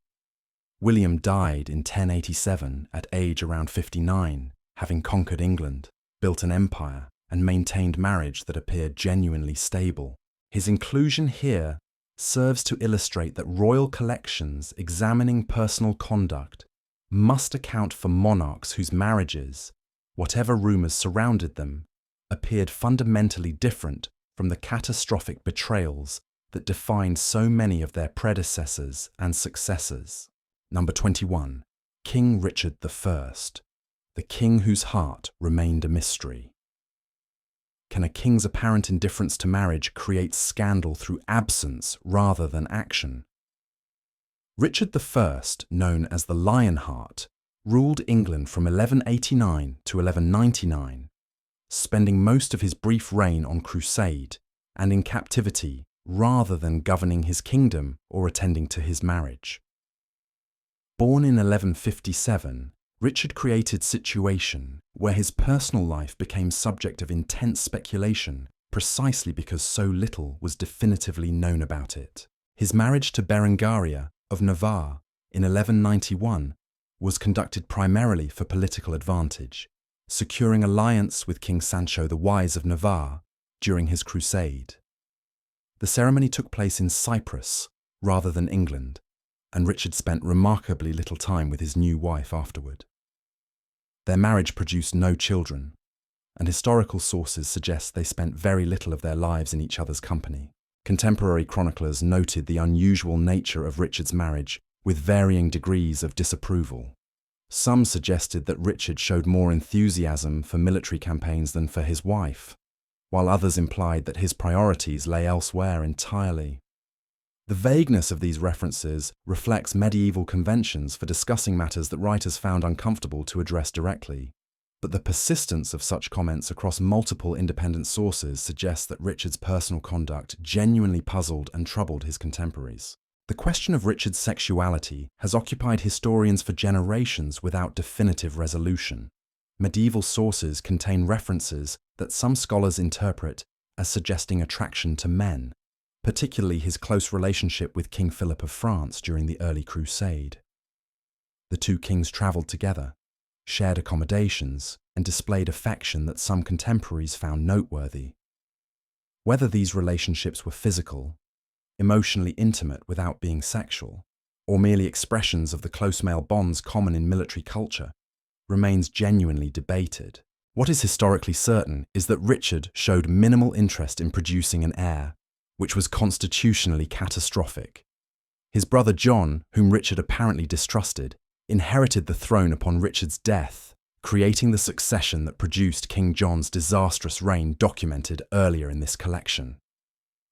William died in 1087 at age around 59, having conquered England, built an empire, and maintained marriage that appeared genuinely stable. His inclusion here serves to illustrate that royal collections examining personal conduct must account for monarchs whose marriages, whatever rumours surrounded them, appeared fundamentally different from the catastrophic betrayals that defined so many of their predecessors and successors. Number 21. King Richard I, the king whose heart remained a mystery. Can a king's apparent indifference to marriage create scandal through absence rather than action? Richard I, known as the Lionheart, ruled England from 1189 to 1199, spending most of his brief reign on crusade and in captivity rather than governing his kingdom or attending to his marriage. Born in 1157, Richard created a situation where his personal life became subject of intense speculation precisely because so little was definitively known about it. His marriage to Berengaria of Navarre in 1191 was conducted primarily for political advantage, securing alliance with King Sancho the Wise of Navarre during his crusade. The ceremony took place in Cyprus rather than England, and Richard spent remarkably little time with his new wife afterward. Their marriage produced no children, and historical sources suggest they spent very little of their lives in each other's company. Contemporary chroniclers noted the unusual nature of Richard's marriage with varying degrees of disapproval. Some suggested that Richard showed more enthusiasm for military campaigns than for his wife, while others implied that his priorities lay elsewhere entirely. The vagueness of these references reflects medieval conventions for discussing matters that writers found uncomfortable to address directly, but the persistence of such comments across multiple independent sources suggests that Richard's personal conduct genuinely puzzled and troubled his contemporaries. The question of Richard's sexuality has occupied historians for generations without definitive resolution. Medieval sources contain references that some scholars interpret as suggesting attraction to men, particularly his close relationship with King Philip of France during the early Crusade. The two kings travelled together, shared accommodations, and displayed affection that some contemporaries found noteworthy. Whether these relationships were physical, emotionally intimate without being sexual, or merely expressions of the close male bonds common in military culture, remains genuinely debated. What is historically certain is that Richard showed minimal interest in producing an heir, which was constitutionally catastrophic. His brother John, whom Richard apparently distrusted, inherited the throne upon Richard's death, creating the succession that produced King John's disastrous reign documented earlier in this collection.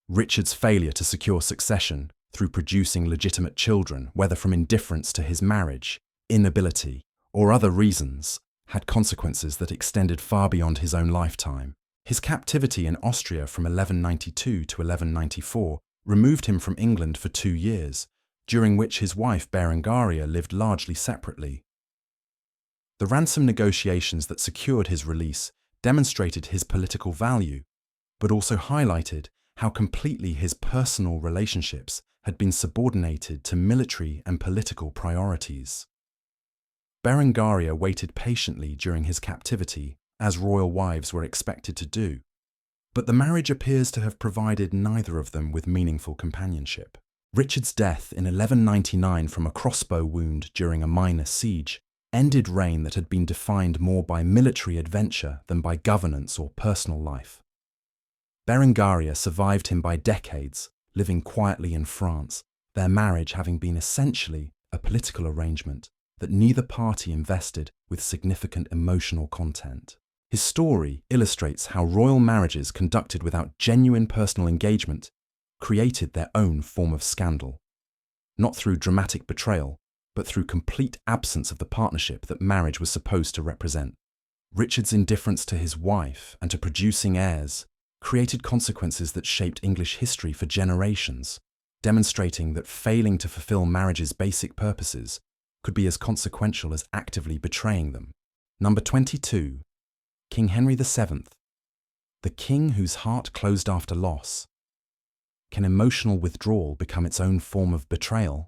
Richard's failure to secure succession through producing legitimate children, whether from indifference to his marriage, inability, or other reasons, had consequences that extended far beyond his own lifetime. His captivity in Austria from 1192 to 1194 removed him from England for 2 years, during which his wife Berengaria lived largely separately. The ransom negotiations that secured his release demonstrated his political value, but also highlighted how completely his personal relationships had been subordinated to military and political priorities. Berengaria waited patiently during his captivity, as royal wives were expected to do, but the marriage appears to have provided neither of them with meaningful companionship. Richard's death in 1199 from a crossbow wound during a minor siege ended reign that had been defined more by military adventure than by governance or personal life. Berengaria survived him by decades, living quietly in France, their marriage having been essentially a political arrangement that neither party invested with significant emotional content. His story illustrates how royal marriages conducted without genuine personal engagement created their own form of scandal, not through dramatic betrayal, but through complete absence of the partnership that marriage was supposed to represent. Richard's indifference to his wife and to producing heirs created consequences that shaped English history for generations, demonstrating that failing to fulfill marriage's basic purposes could be as consequential as actively betraying them. Number 22. King Henry VII, the king whose heart closed after loss. Can emotional withdrawal become its own form of betrayal?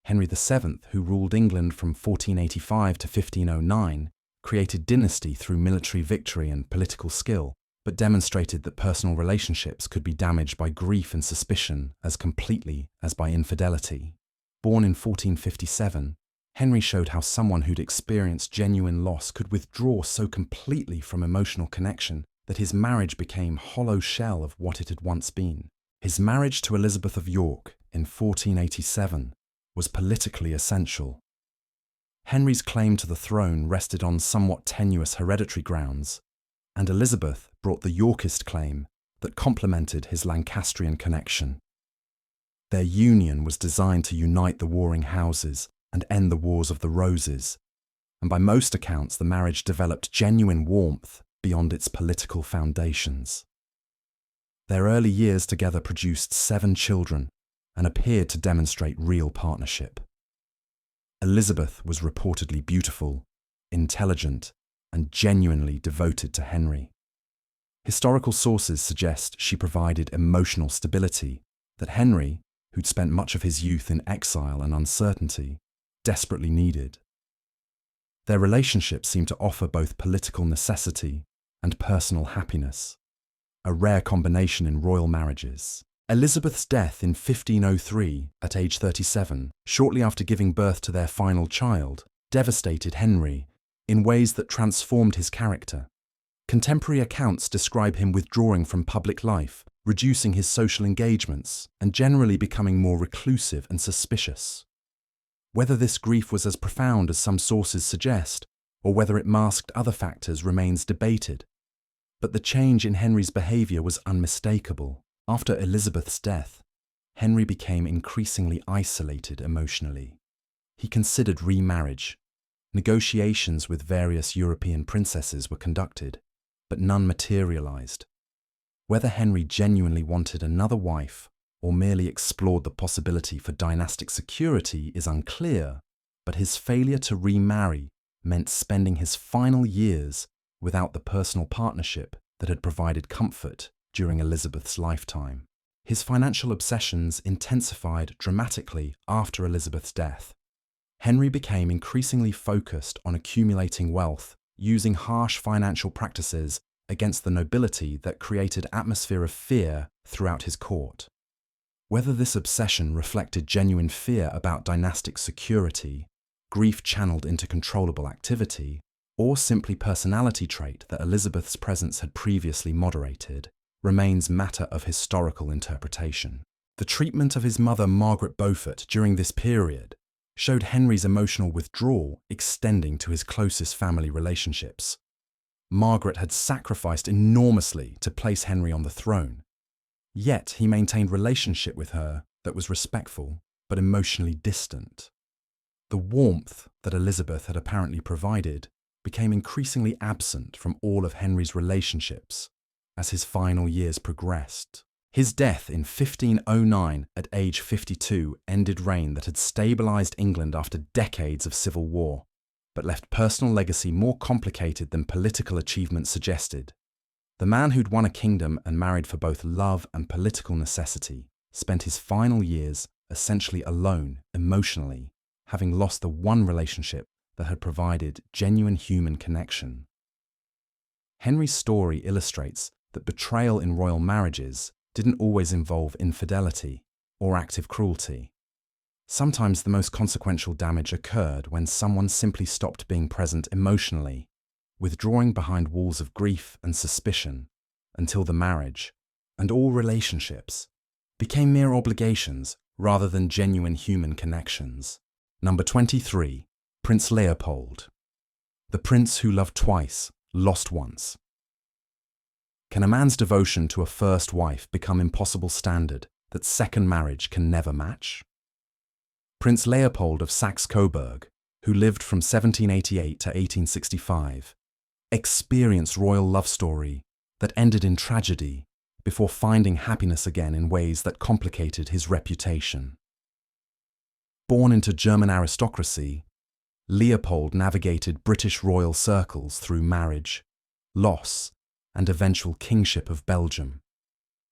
Henry VII, who ruled England from 1485 to 1509, created dynasty through military victory and political skill, but demonstrated that personal relationships could be damaged by grief and suspicion as completely as by infidelity. Born in 1457, Henry showed how someone who'd experienced genuine loss could withdraw so completely from emotional connection that his marriage became a hollow shell of what it had once been. His marriage to Elizabeth of York in 1487 was politically essential. Henry's claim to the throne rested on somewhat tenuous hereditary grounds, and Elizabeth brought the Yorkist claim that complemented his Lancastrian connection. Their union was designed to unite the warring houses and end the Wars of the Roses, and by most accounts the marriage developed genuine warmth beyond its political foundations. Their early years together produced 7 children and appeared to demonstrate real partnership. Elizabeth was reportedly beautiful, intelligent, and genuinely devoted to Henry. Historical sources suggest she provided emotional stability that Henry, who'd spent much of his youth in exile and uncertainty, desperately needed. Their relationship seemed to offer both political necessity and personal happiness, a rare combination in royal marriages. Elizabeth's death in 1503 at age 37, shortly after giving birth to their final child, devastated Henry in ways that transformed his character. Contemporary accounts describe him withdrawing from public life, reducing his social engagements, and generally becoming more reclusive and suspicious. Whether this grief was as profound as some sources suggest, or whether it masked other factors remains debated. But the change in Henry's behaviour was unmistakable. After Elizabeth's death, Henry became increasingly isolated emotionally. He considered remarriage. Negotiations with various European princesses were conducted, but none materialised. Whether Henry genuinely wanted another wife or merely explored the possibility for dynastic security is unclear, but his failure to remarry meant spending his final years without the personal partnership that had provided comfort during Elizabeth's lifetime. His financial obsessions intensified dramatically after Elizabeth's death. Henry became increasingly focused on accumulating wealth, using harsh financial practices against the nobility that created an atmosphere of fear throughout his court. Whether this obsession reflected genuine fear about dynastic security, grief channeled into controllable activity, or simply personality trait that Elizabeth's presence had previously moderated, remains matter of historical interpretation. The treatment of his mother Margaret Beaufort during this period showed Henry's emotional withdrawal extending to his closest family relationships. Margaret had sacrificed enormously to place Henry on the throne, yet he maintained relationship with her that was respectful but emotionally distant. The warmth that Elizabeth had apparently provided became increasingly absent from all of Henry's relationships as his final years progressed. His death in 1509 at age 52 ended reign that had stabilised England after decades of civil war, but left personal legacy more complicated than political achievement suggested. The man who'd won a kingdom and married for both love and political necessity spent his final years essentially alone emotionally, having lost the one relationship that had provided genuine human connection. Henry's story illustrates that betrayal in royal marriages didn't always involve infidelity or active cruelty. Sometimes the most consequential damage occurred when someone simply stopped being present emotionally, withdrawing behind walls of grief and suspicion until the marriage, and all relationships, became mere obligations rather than genuine human connections. Number 23. Prince Leopold. The prince who loved twice, lost once. Can a man's devotion to a first wife become impossible standard that second marriage can never match? Prince Leopold of Saxe-Coburg, who lived from 1788 to 1865, experienced royal love story that ended in tragedy before finding happiness again in ways that complicated his reputation. Born into German aristocracy, Leopold navigated British royal circles through marriage, loss, and eventual kingship of Belgium,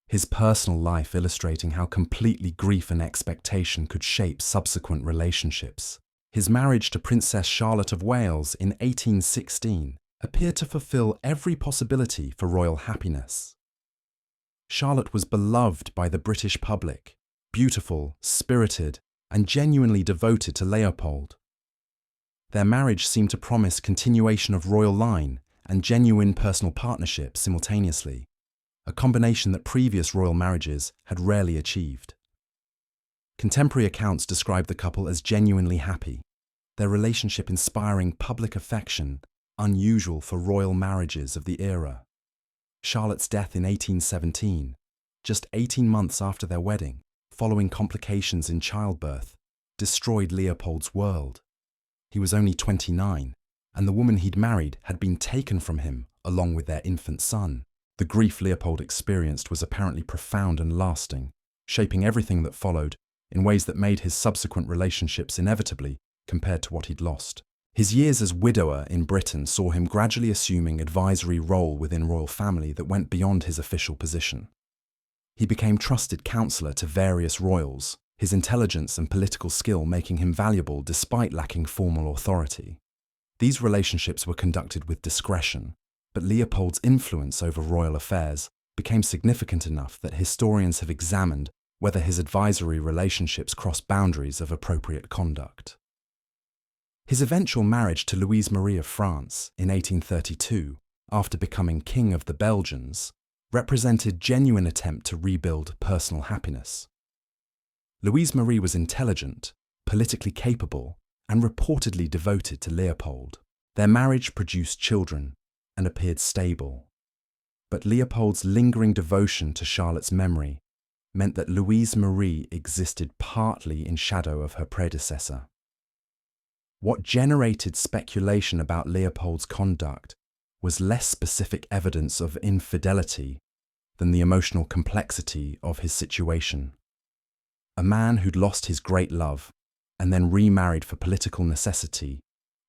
his personal life illustrating how completely grief and expectation could shape subsequent relationships. His marriage to Princess Charlotte of Wales in 1816 appeared to fulfill every possibility for royal happiness. Charlotte was beloved by the British public, beautiful, spirited, and genuinely devoted to Leopold. Their marriage seemed to promise continuation of royal line and genuine personal partnership simultaneously, a combination that previous royal marriages had rarely achieved. Contemporary accounts describe the couple as genuinely happy, their relationship inspiring public affection, unusual for royal marriages of the era. Charlotte's death in 1817, just 18 months after their wedding, following complications in childbirth, destroyed Leopold's world. He was only 29, and the woman he'd married had been taken from him along with their infant son. The grief Leopold experienced was apparently profound and lasting, shaping everything that followed in ways that made his subsequent relationships inevitably compared to what he'd lost. His years as widower in Britain saw him gradually assuming advisory role within royal family that went beyond his official position. He became trusted counsellor to various royals, his intelligence and political skill making him valuable despite lacking formal authority. These relationships were conducted with discretion, but Leopold's influence over royal affairs became significant enough that historians have examined whether his advisory relationships crossed boundaries of appropriate conduct. His eventual marriage to Louise Marie of France in 1832, after becoming King of the Belgians, represented genuine attempt to rebuild personal happiness. Louise Marie was intelligent, politically capable, and reportedly devoted to Leopold. Their marriage produced children and appeared stable. But Leopold's lingering devotion to Charlotte's memory meant that Louise Marie existed partly in shadow of her predecessor. What generated speculation about Leopold's conduct was less specific evidence of infidelity than the emotional complexity of his situation. A man who'd lost his great love and then remarried for political necessity,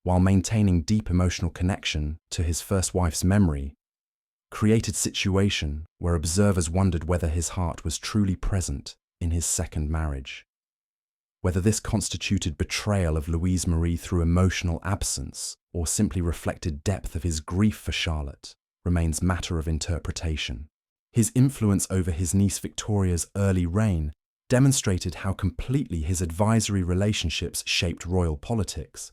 while maintaining deep emotional connection to his first wife's memory, created situation where observers wondered whether his heart was truly present in his second marriage. Whether this constituted betrayal of Louise Marie through emotional absence or simply reflected depth of his grief for Charlotte remains matter of interpretation. His influence over his niece Victoria's early reign demonstrated how completely his advisory relationships shaped royal politics.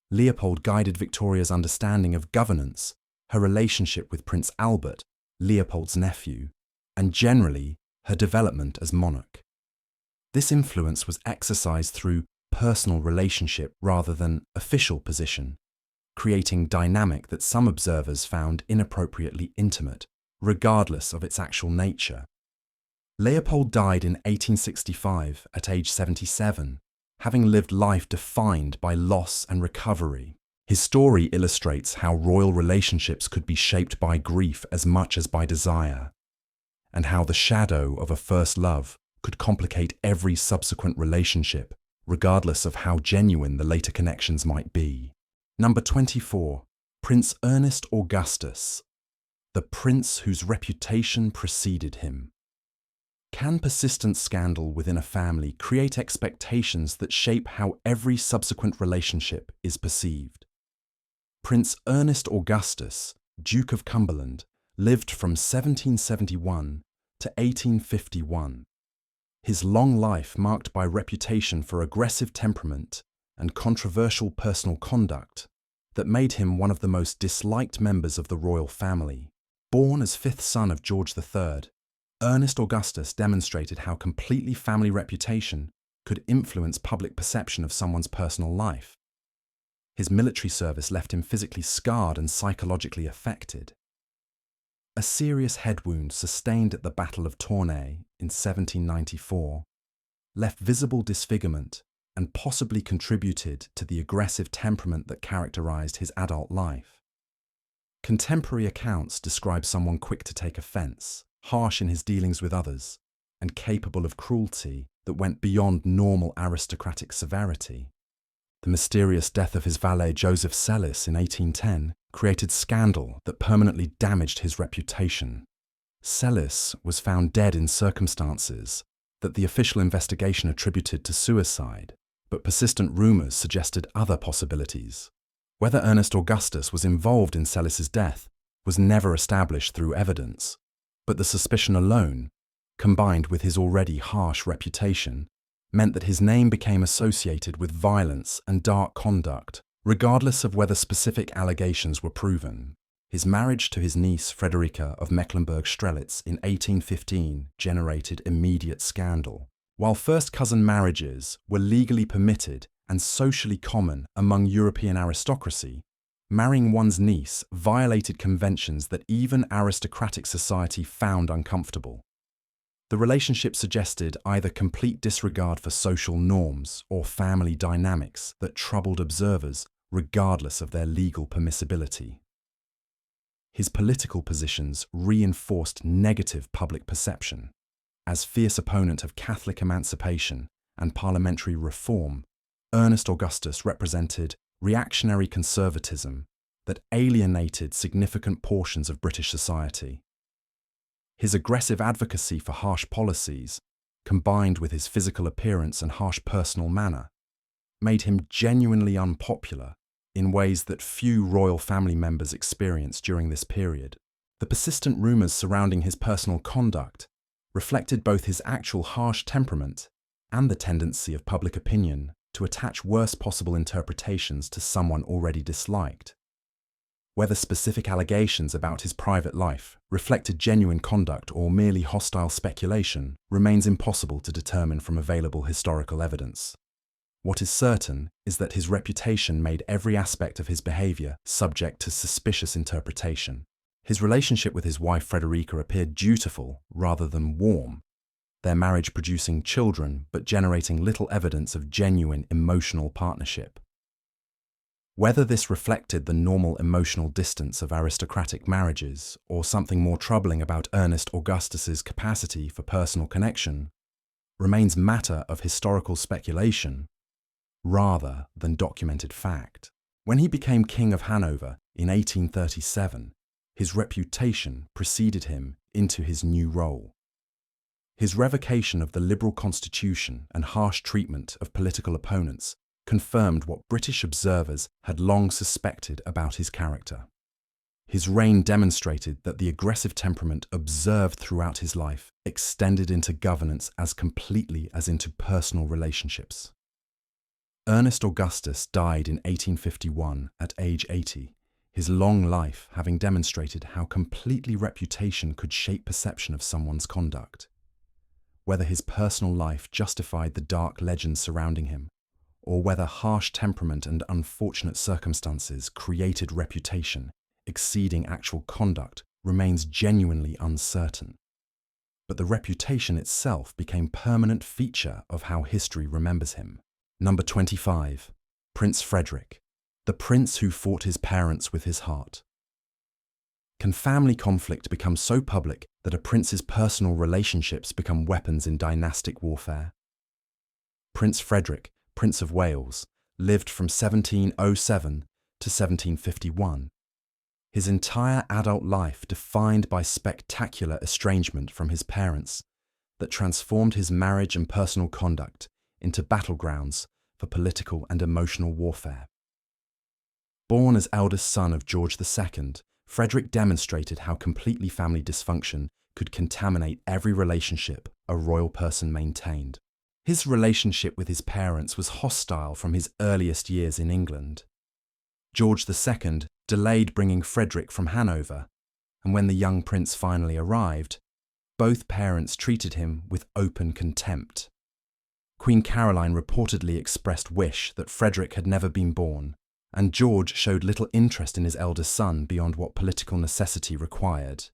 Leopold guided Victoria's understanding of governance, her relationship with Prince Albert, Leopold's nephew, and generally her development as monarch. This influence was exercised through personal relationship rather than official position, creating dynamic that some observers found inappropriately intimate, regardless of its actual nature. Leopold died in 1865 at age 77, having lived life defined by loss and recovery. His story illustrates how royal relationships could be shaped by grief as much as by desire, and how the shadow of a first love could complicate every subsequent relationship, regardless of how genuine the later connections might be. Number 24. Prince Ernest Augustus, the prince whose reputation preceded him. Can persistent scandal within a family create expectations that shape how every subsequent relationship is perceived? Prince Ernest Augustus, Duke of Cumberland, lived from 1771 to 1851. His long life marked by reputation for aggressive temperament and controversial personal conduct that made him one of the most disliked members of the royal family. Born as fifth son of George III, Ernest Augustus demonstrated how completely family reputation could influence public perception of someone's personal life. His military service left him physically scarred and psychologically affected. A serious head wound sustained at the Battle of Tournai in 1794 left visible disfigurement and possibly contributed to the aggressive temperament that characterized his adult life. Contemporary accounts describe someone quick to take offense, harsh in his dealings with others, and capable of cruelty that went beyond normal aristocratic severity. The mysterious death of his valet Joseph Sellis in 1810 created scandal that permanently damaged his reputation. Sellis was found dead in circumstances that the official investigation attributed to suicide, But persistent rumours suggested other possibilities. Whether Ernest Augustus was involved in Celis's death was never established through evidence, but the suspicion alone, combined with his already harsh reputation, meant that his name became associated with violence and dark conduct, regardless of whether specific allegations were proven. His marriage to his niece Frederica of Mecklenburg-Strelitz in 1815 generated immediate scandal. While first-cousin marriages were legally permitted and socially common among European aristocracy, marrying one's niece violated conventions that even aristocratic society found uncomfortable. The relationship suggested either complete disregard for social norms or family dynamics that troubled observers regardless of their legal permissibility. His political positions reinforced negative public perception. As fierce opponent of Catholic emancipation and parliamentary reform, Ernest Augustus represented reactionary conservatism that alienated significant portions of British society. His aggressive advocacy for harsh policies, combined with his physical appearance and harsh personal manner, made him genuinely unpopular in ways that few royal family members experienced during this period. The persistent rumours surrounding his personal conduct reflected both his actual harsh temperament and the tendency of public opinion to attach worst possible interpretations to someone already disliked. Whether specific allegations about his private life reflected genuine conduct or merely hostile speculation remains impossible to determine from available historical evidence. What is certain is that his reputation made every aspect of his behaviour subject to suspicious interpretation. His relationship with his wife Frederica appeared dutiful rather than warm, their marriage producing children but generating little evidence of genuine emotional partnership. Whether this reflected the normal emotional distance of aristocratic marriages or something more troubling about Ernest Augustus's capacity for personal connection remains matter of historical speculation rather than documented fact. When he became King of Hanover in 1837, his reputation preceded him into his new role. His revocation of the liberal constitution and harsh treatment of political opponents confirmed what British observers had long suspected about his character. His reign demonstrated that the aggressive temperament observed throughout his life extended into governance as completely as into personal relationships. Ernest Augustus died in 1851 at age 80, his long life having demonstrated how completely reputation could shape perception of someone's conduct. Whether his personal life justified the dark legends surrounding him, or whether harsh temperament and unfortunate circumstances created reputation exceeding actual conduct remains genuinely uncertain. But the reputation itself became a permanent feature of how history remembers him. Number 25. Prince Frederick, the prince who fought his parents with his heart. Can family conflict become so public that a prince's personal relationships become weapons in dynastic warfare? Prince Frederick, Prince of Wales, lived from 1707 to 1751. His entire adult life defined by spectacular estrangement from his parents that transformed his marriage and personal conduct into battlegrounds for political and emotional warfare. Born as eldest son of George II, Frederick demonstrated how completely family dysfunction could contaminate every relationship a royal person maintained. His relationship with his parents was hostile from his earliest years in England. George II delayed bringing Frederick from Hanover, and when the young prince finally arrived, both parents treated him with open contempt. Queen Caroline reportedly expressed wish that Frederick had never been born, and George showed little interest in his eldest son beyond what political necessity required.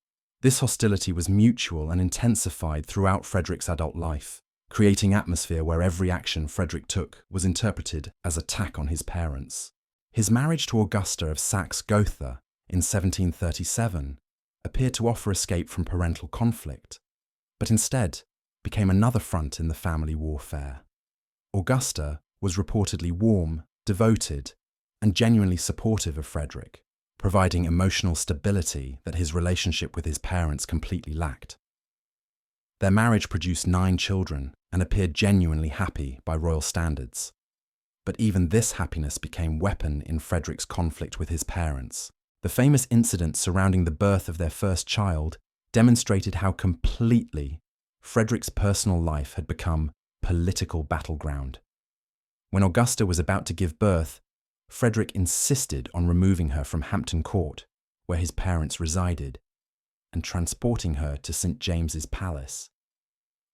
This hostility was mutual and intensified throughout Frederick's adult life, creating an atmosphere where every action Frederick took was interpreted as attack on his parents. His marriage to Augusta of Saxe-Gotha in 1737 appeared to offer escape from parental conflict, but instead became another front in the family warfare. Augusta was reportedly warm, devoted, and genuinely supportive of Frederick, providing emotional stability that his relationship with his parents completely lacked. Their marriage produced 9 children and appeared genuinely happy by royal standards. But even this happiness became weapon in Frederick's conflict with his parents. The famous incident surrounding the birth of their first child demonstrated how completely Frederick's personal life had become political battleground. When Augusta was about to give birth, Frederick insisted on removing her from Hampton Court, where his parents resided, and transporting her to St. James's Palace.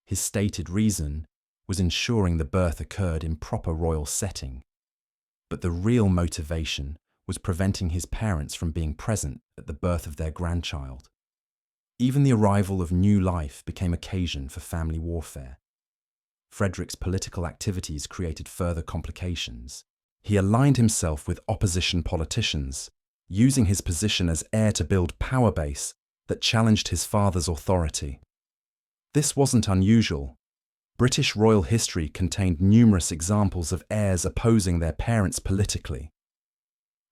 His stated reason was ensuring the birth occurred in proper royal setting. But the real motivation was preventing his parents from being present at the birth of their grandchild. Even the arrival of new life became occasion for family warfare. Frederick's political activities created further complications. He aligned himself with opposition politicians, using his position as heir to build power base that challenged his father's authority. This wasn't unusual. British royal history contained numerous examples of heirs opposing their parents politically.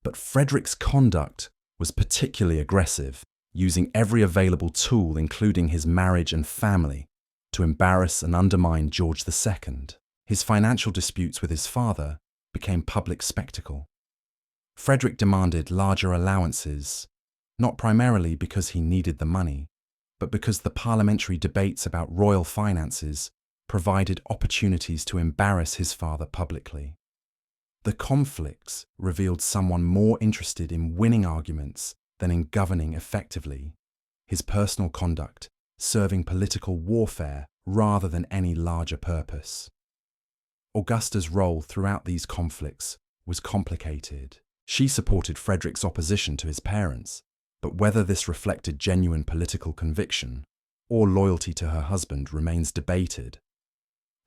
But Frederick's conduct was particularly aggressive, using every available tool, including his marriage and family, to embarrass and undermine George II. His financial disputes with his father became public spectacle. Frederick demanded larger allowances, not primarily because he needed the money, but because the parliamentary debates about royal finances provided opportunities to embarrass his father publicly. The conflicts revealed someone more interested in winning arguments than in governing effectively, his personal conduct serving political warfare rather than any larger purpose. Augusta's role throughout these conflicts was complicated. She supported Frederick's opposition to his parents, but whether this reflected genuine political conviction or loyalty to her husband remains debated.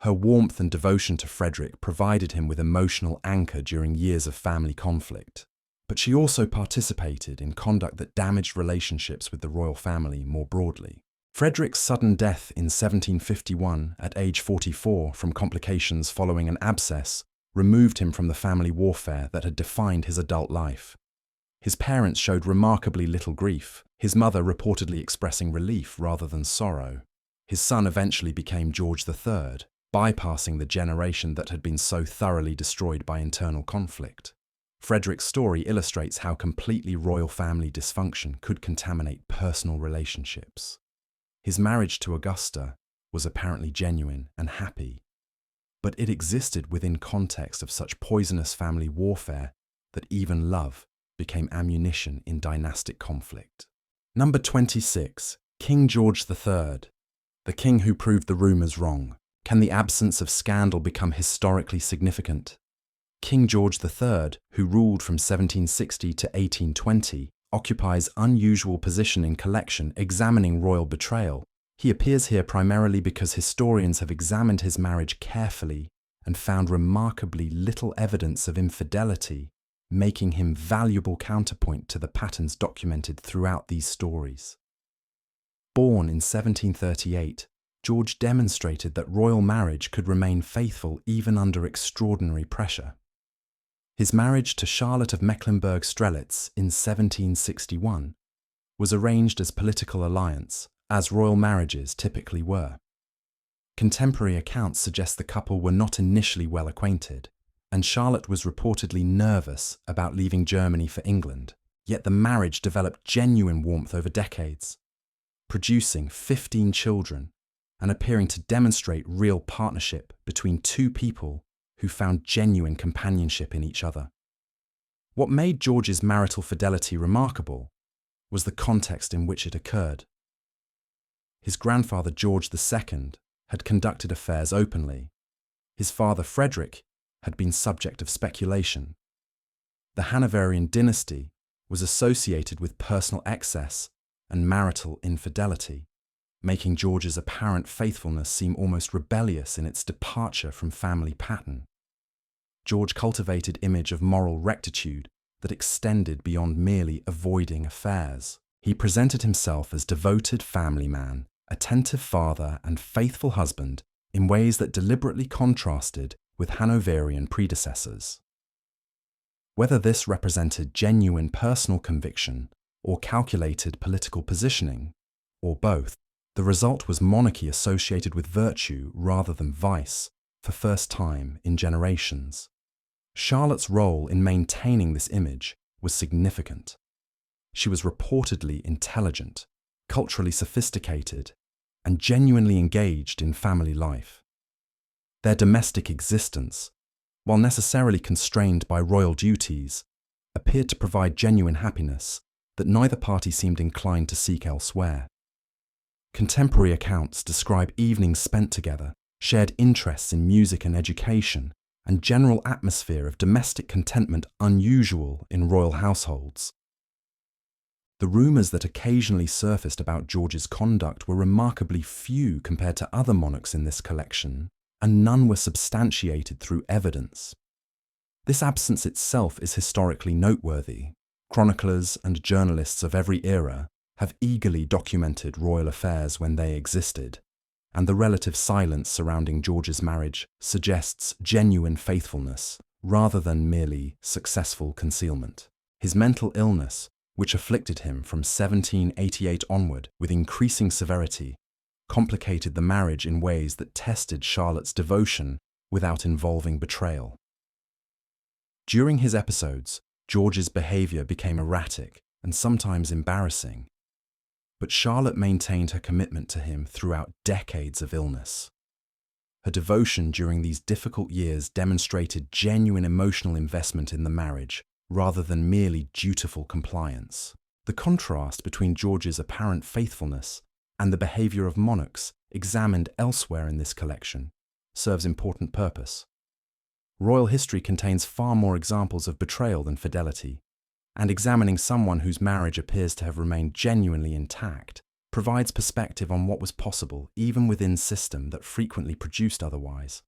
Her warmth and devotion to Frederick provided him with emotional anchor during years of family conflict, but she also participated in conduct that damaged relationships with the royal family more broadly. Frederick's sudden death in 1751 at age 44 from complications following an abscess removed him from the family warfare that had defined his adult life. His parents showed remarkably little grief, his mother reportedly expressing relief rather than sorrow. His son eventually became George III, bypassing the generation that had been so thoroughly destroyed by internal conflict. Frederick's story illustrates how completely royal family dysfunction could contaminate personal relationships. His marriage to Augusta was apparently genuine and happy, but it existed within context of such poisonous family warfare that even love became ammunition in dynastic conflict. Number 26. King George III, the king who proved the rumours wrong. Can the absence of scandal become historically significant? King George III, who ruled from 1760 to 1820, occupies unusual position in collection examining royal betrayal. He appears here primarily because historians have examined his marriage carefully and found remarkably little evidence of infidelity, making him valuable counterpoint to the patterns documented throughout these stories. Born in 1738, George demonstrated that royal marriage could remain faithful even under extraordinary pressure. His marriage to Charlotte of Mecklenburg-Strelitz in 1761 was arranged as political alliance, as royal marriages typically were. Contemporary accounts suggest the couple were not initially well acquainted, and Charlotte was reportedly nervous about leaving Germany for England, yet the marriage developed genuine warmth over decades, producing 15 children and appearing to demonstrate real partnership between two people who found genuine companionship in each other. What made George's marital fidelity remarkable was the context in which it occurred. His grandfather George II had conducted affairs openly. His father Frederick had been subject of speculation. The Hanoverian dynasty was associated with personal excess and marital infidelity, making George's apparent faithfulness seem almost rebellious in its departure from family pattern. George cultivated an image of moral rectitude that extended beyond merely avoiding affairs. He presented himself as devoted family man, attentive father, and faithful husband in ways that deliberately contrasted with Hanoverian predecessors. Whether this represented genuine personal conviction or calculated political positioning, or both, the result was monarchy associated with virtue rather than vice for first time in generations. Charlotte's role in maintaining this image was significant. She was reportedly intelligent, culturally sophisticated, and genuinely engaged in family life. Their domestic existence, while necessarily constrained by royal duties, appeared to provide genuine happiness that neither party seemed inclined to seek elsewhere. Contemporary accounts describe evenings spent together, shared interests in music and education, and general atmosphere of domestic contentment unusual in royal households. The rumours that occasionally surfaced about George's conduct were remarkably few compared to other monarchs in this collection, and none were substantiated through evidence. This absence itself is historically noteworthy. Chroniclers and journalists of every era have eagerly documented royal affairs when they existed, and the relative silence surrounding George's marriage suggests genuine faithfulness rather than merely successful concealment. His mental illness, which afflicted him from 1788 onward with increasing severity, complicated the marriage in ways that tested Charlotte's devotion without involving betrayal. During his episodes, George's behaviour became erratic and sometimes embarrassing, but Charlotte maintained her commitment to him throughout decades of illness. Her devotion during these difficult years demonstrated genuine emotional investment in the marriage rather than merely dutiful compliance. The contrast between George's apparent faithfulness and the behaviour of monarchs examined elsewhere in this collection serves important purpose. Royal history contains far more examples of betrayal than fidelity, and examining someone whose marriage appears to have remained genuinely intact provides perspective on what was possible even within a system that frequently produced otherwise.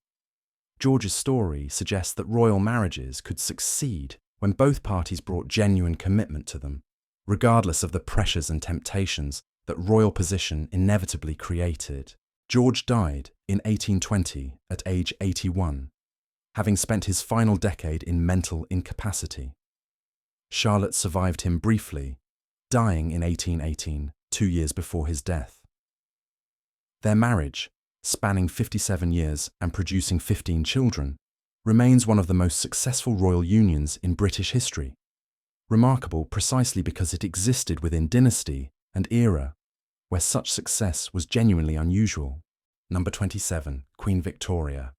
George's story suggests that royal marriages could succeed when both parties brought genuine commitment to them, regardless of the pressures and temptations that royal position inevitably created. George died in 1820 at age 81, having spent his final decade in mental incapacity. Charlotte survived him briefly, dying in 1818, 2 years before his death. Their marriage, spanning 57 years and producing 15 children, remains one of the most successful royal unions in British history, remarkable precisely because it existed within dynasty and era where such success was genuinely unusual. Number 27, Queen Victoria.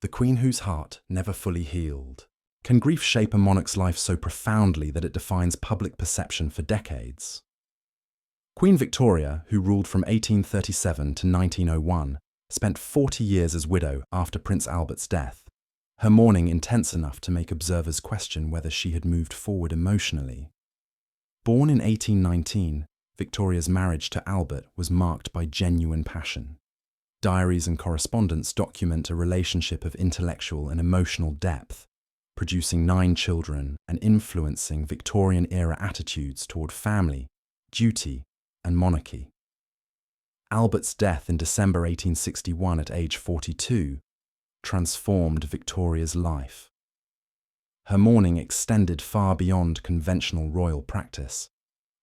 The Queen whose heart never fully healed. Can grief shape a monarch's life so profoundly that it defines public perception for decades? Queen Victoria, who ruled from 1837 to 1901, spent 40 years as widow after Prince Albert's death, her mourning intense enough to make observers question whether she had moved forward emotionally. Born in 1819, Victoria's marriage to Albert was marked by genuine passion. Diaries and correspondence document a relationship of intellectual and emotional depth, producing 9 children and influencing Victorian-era attitudes toward family, duty, and monarchy. Albert's death in December 1861 at age 42 transformed Victoria's life. Her mourning extended far beyond conventional royal practice.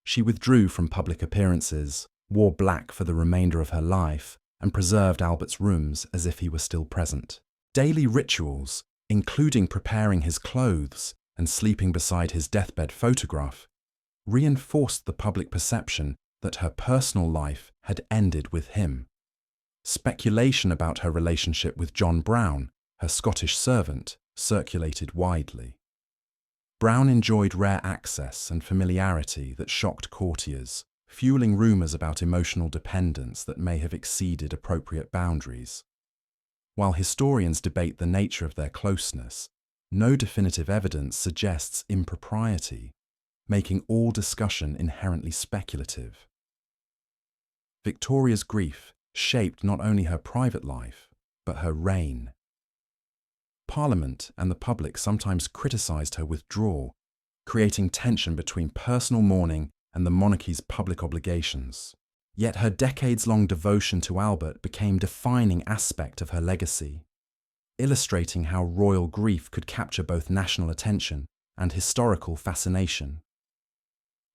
She withdrew from public appearances, wore black for the remainder of her life, and preserved Albert's rooms as if he were still present. Daily rituals, including preparing his clothes and sleeping beside his deathbed photograph, reinforced the public perception that her personal life had ended with him. Speculation about her relationship with John Brown, her Scottish servant, circulated widely. Brown enjoyed rare access and familiarity that shocked courtiers, fueling rumours about emotional dependence that may have exceeded appropriate boundaries. While historians debate the nature of their closeness, no definitive evidence suggests impropriety, making all discussion inherently speculative. Victoria's grief shaped not only her private life, but her reign. Parliament and the public sometimes criticised her withdrawal, creating tension between personal mourning and the monarchy's public obligations. Yet her decades-long devotion to Albert became a defining aspect of her legacy, illustrating how royal grief could capture both national attention and historical fascination.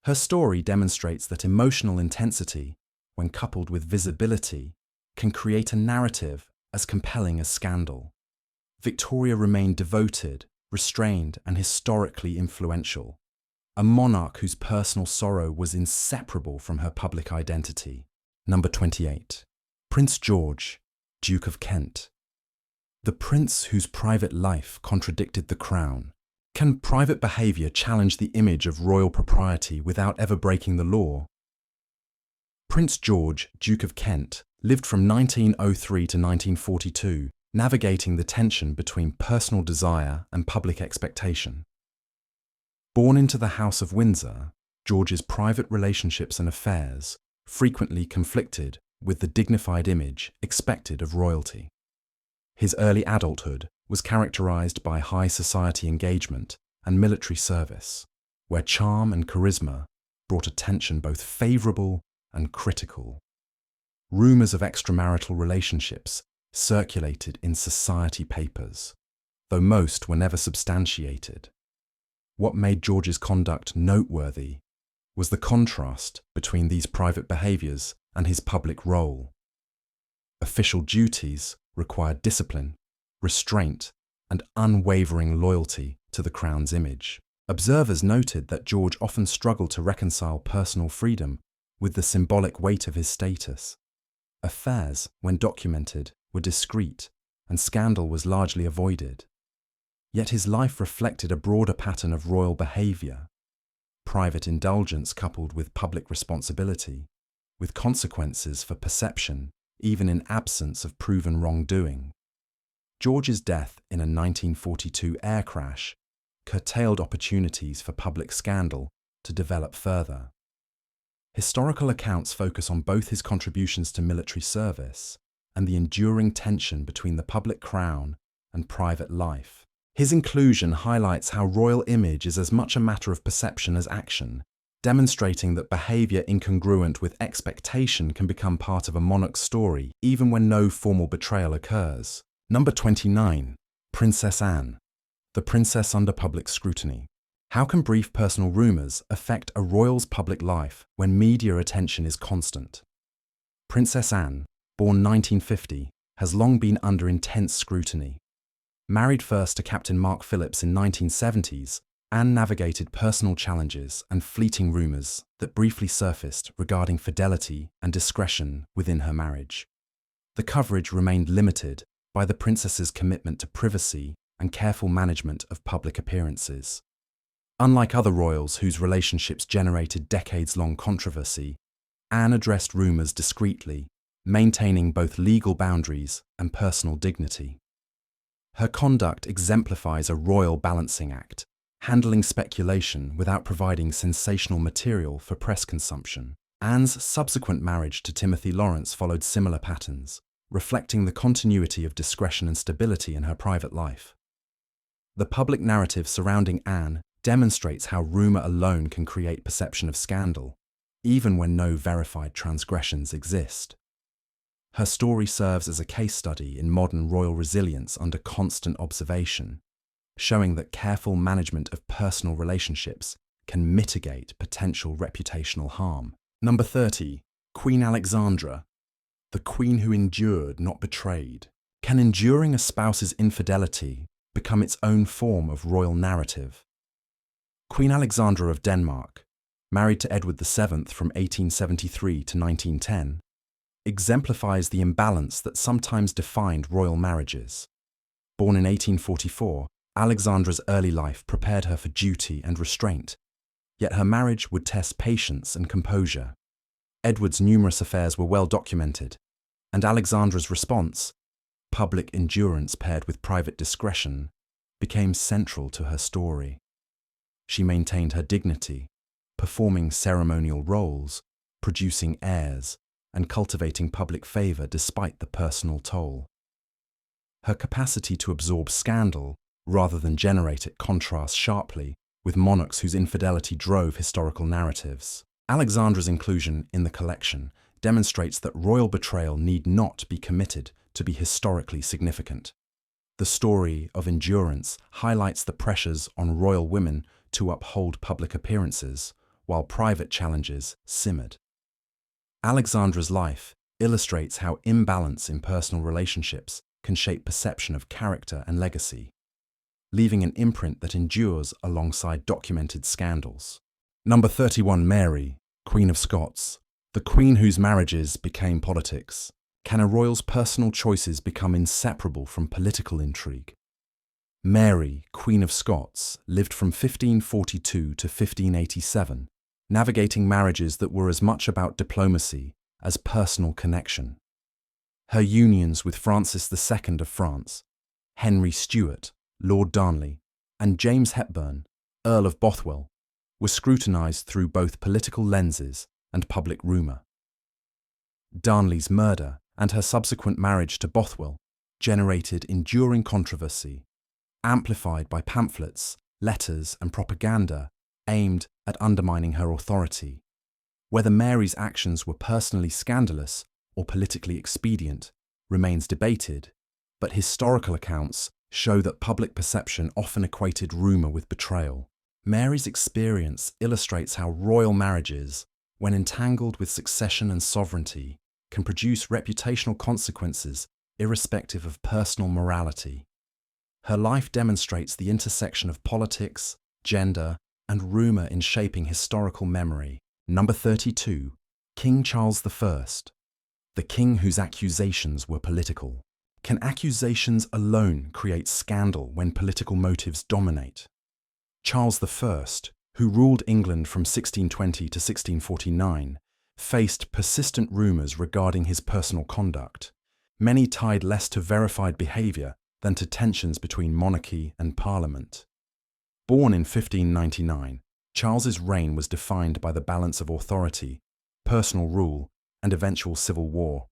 Her story demonstrates that emotional intensity, when coupled with visibility, can create a narrative as compelling as scandal. Victoria remained devoted, restrained, and historically influential. A monarch whose personal sorrow was inseparable from her public identity. Number 28. Prince George, Duke of Kent. The prince whose private life contradicted the crown. Can private behaviour challenge the image of royal propriety without ever breaking the law? Prince George, Duke of Kent, lived from 1903 to 1942, navigating the tension between personal desire and public expectation. Born into the House of Windsor, George's private relationships and affairs frequently conflicted with the dignified image expected of royalty. His early adulthood was characterized by high society engagement and military service, where charm and charisma brought attention both favorable and critical. Rumors of extramarital relationships circulated in society papers, though most were never substantiated. What made George's conduct noteworthy was the contrast between these private behaviours and his public role. Official duties required discipline, restraint, and unwavering loyalty to the crown's image. Observers noted that George often struggled to reconcile personal freedom with the symbolic weight of his status. Affairs, when documented, were discreet, and scandal was largely avoided. Yet his life reflected a broader pattern of royal behaviour, private indulgence coupled with public responsibility, with consequences for perception, even in absence of proven wrongdoing. George's death in a 1942 air crash curtailed opportunities for public scandal to develop further. Historical accounts focus on both his contributions to military service and the enduring tension between the public crown and private life. His inclusion highlights how royal image is as much a matter of perception as action, demonstrating that behaviour incongruent with expectation can become part of a monarch's story even when no formal betrayal occurs. Number 29. Princess Anne, the princess under public scrutiny. How can brief personal rumours affect a royal's public life when media attention is constant? Princess Anne, born 1950, has long been under intense scrutiny. Married first to Captain Mark Phillips in 1970s, Anne navigated personal challenges and fleeting rumours that briefly surfaced regarding fidelity and discretion within her marriage. The coverage remained limited by the princess's commitment to privacy and careful management of public appearances. Unlike other royals whose relationships generated decades-long controversy, Anne addressed rumours discreetly, maintaining both legal boundaries and personal dignity. Her conduct exemplifies a royal balancing act, handling speculation without providing sensational material for press consumption. Anne's subsequent marriage to Timothy Lawrence followed similar patterns, reflecting the continuity of discretion and stability in her private life. The public narrative surrounding Anne demonstrates how rumour alone can create perception of scandal, even when no verified transgressions exist. Her story serves as a case study in modern royal resilience under constant observation, showing that careful management of personal relationships can mitigate potential reputational harm. Number 30. Queen Alexandra, the queen who endured, not betrayed. Can enduring a spouse's infidelity become its own form of royal narrative? Queen Alexandra of Denmark, married to Edward VII from 1873 to 1910, exemplifies the imbalance that sometimes defined royal marriages. Born in 1844, Alexandra's early life prepared her for duty and restraint, yet her marriage would test patience and composure. Edward's numerous affairs were well documented, and Alexandra's response, public endurance paired with private discretion, became central to her story. She maintained her dignity, performing ceremonial roles, producing heirs, and cultivating public favour despite the personal toll. Her capacity to absorb scandal rather than generate it contrasts sharply with monarchs whose infidelity drove historical narratives. Alexandra's inclusion in the collection demonstrates that royal betrayal need not be committed to be historically significant. The story of endurance highlights the pressures on royal women to uphold public appearances, while private challenges simmered. Alexandra's life illustrates how imbalance in personal relationships can shape perception of character and legacy. leaving an imprint that endures alongside documented scandals. Number 31, Mary, Queen of Scots, the queen whose marriages became politics. Can a royal's personal choices become inseparable from political intrigue? Mary, Queen of Scots, lived from 1542 to 1587, navigating marriages that were as much about diplomacy as personal connection. Her unions with Francis II of France, Henry Stuart, Lord Darnley, and James Hepburn, Earl of Bothwell, were scrutinised through both political lenses and public rumour. Darnley's murder and her subsequent marriage to Bothwell generated enduring controversy, amplified by pamphlets, letters, and propaganda aimed at undermining her authority. Whether Mary's actions were personally scandalous or politically expedient remains debated, but historical accounts show that public perception often equated rumour with betrayal. Mary's experience illustrates how royal marriages, when entangled with succession and sovereignty, can produce reputational consequences irrespective of personal morality. Her life demonstrates the intersection of politics, gender, and rumour in shaping historical memory. Number 32, King Charles I, the king whose accusations were political. Can accusations alone create scandal when political motives dominate? Charles I, who ruled England from 1620 to 1649, faced persistent rumours regarding his personal conduct, many tied less to verified behaviour than to tensions between monarchy and parliament. Born in 1599, Charles's reign was defined by the balance of authority, personal rule, and eventual civil war.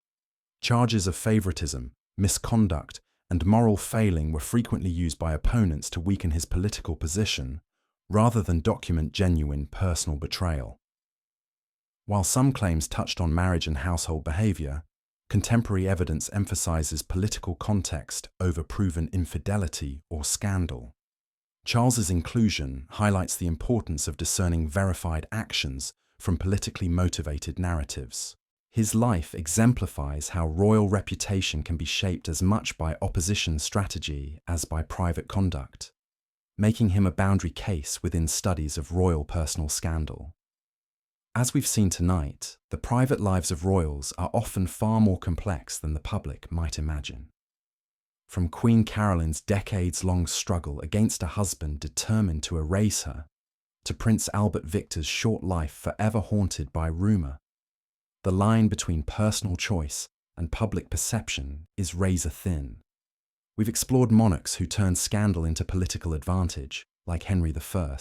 Charges of favouritism, misconduct, and moral failing were frequently used by opponents to weaken his political position, rather than document genuine personal betrayal. While some claims touched on marriage and household behaviour, contemporary evidence emphasises political context over proven infidelity or scandal. Charles's inclusion highlights the importance of discerning verified actions from politically motivated narratives. His life exemplifies how royal reputation can be shaped as much by opposition strategy as by private conduct, making him a boundary case within studies of royal personal scandal. As we've seen tonight, the private lives of royals are often far more complex than the public might imagine. From Queen Caroline's decades-long struggle against a husband determined to erase her, to Prince Albert Victor's short life forever haunted by rumour, the line between personal choice and public perception is razor-thin. We've explored monarchs who turned scandal into political advantage, like Henry I,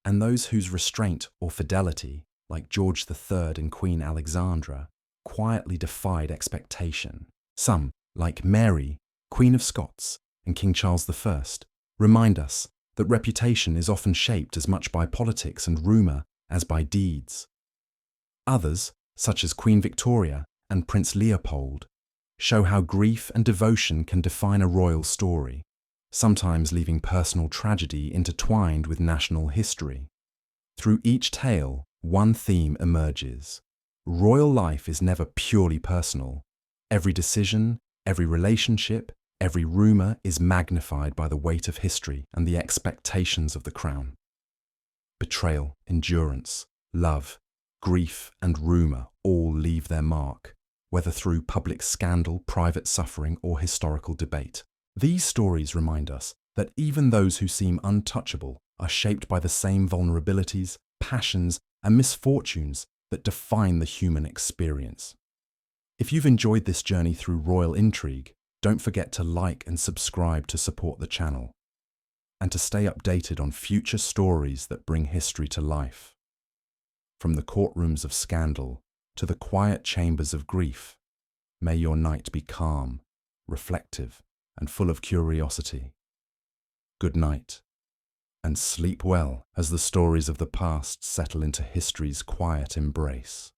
and those whose restraint or fidelity, like George III and Queen Alexandra, quietly defied expectation. Some, like Mary, Queen of Scots, and King Charles I, remind us that reputation is often shaped as much by politics and rumour as by deeds. Others, such as Queen Victoria and Prince Leopold, show how grief and devotion can define a royal story, sometimes leaving personal tragedy intertwined with national history. Through each tale, one theme emerges. Royal life is never purely personal. Every decision, every relationship, every rumour is magnified by the weight of history and the expectations of the crown. Betrayal, endurance, love, grief, and rumour all leave their mark, whether through public scandal, private suffering, or historical debate. These stories remind us that even those who seem untouchable are shaped by the same vulnerabilities, passions, and misfortunes that define the human experience. If you've enjoyed this journey through royal intrigue, don't forget to like and subscribe to support the channel, and to stay updated on future stories that bring history to life. From the courtrooms of scandal to the quiet chambers of grief, may your night be calm, reflective, and full of curiosity. Good night, and sleep well as the stories of the past settle into history's quiet embrace.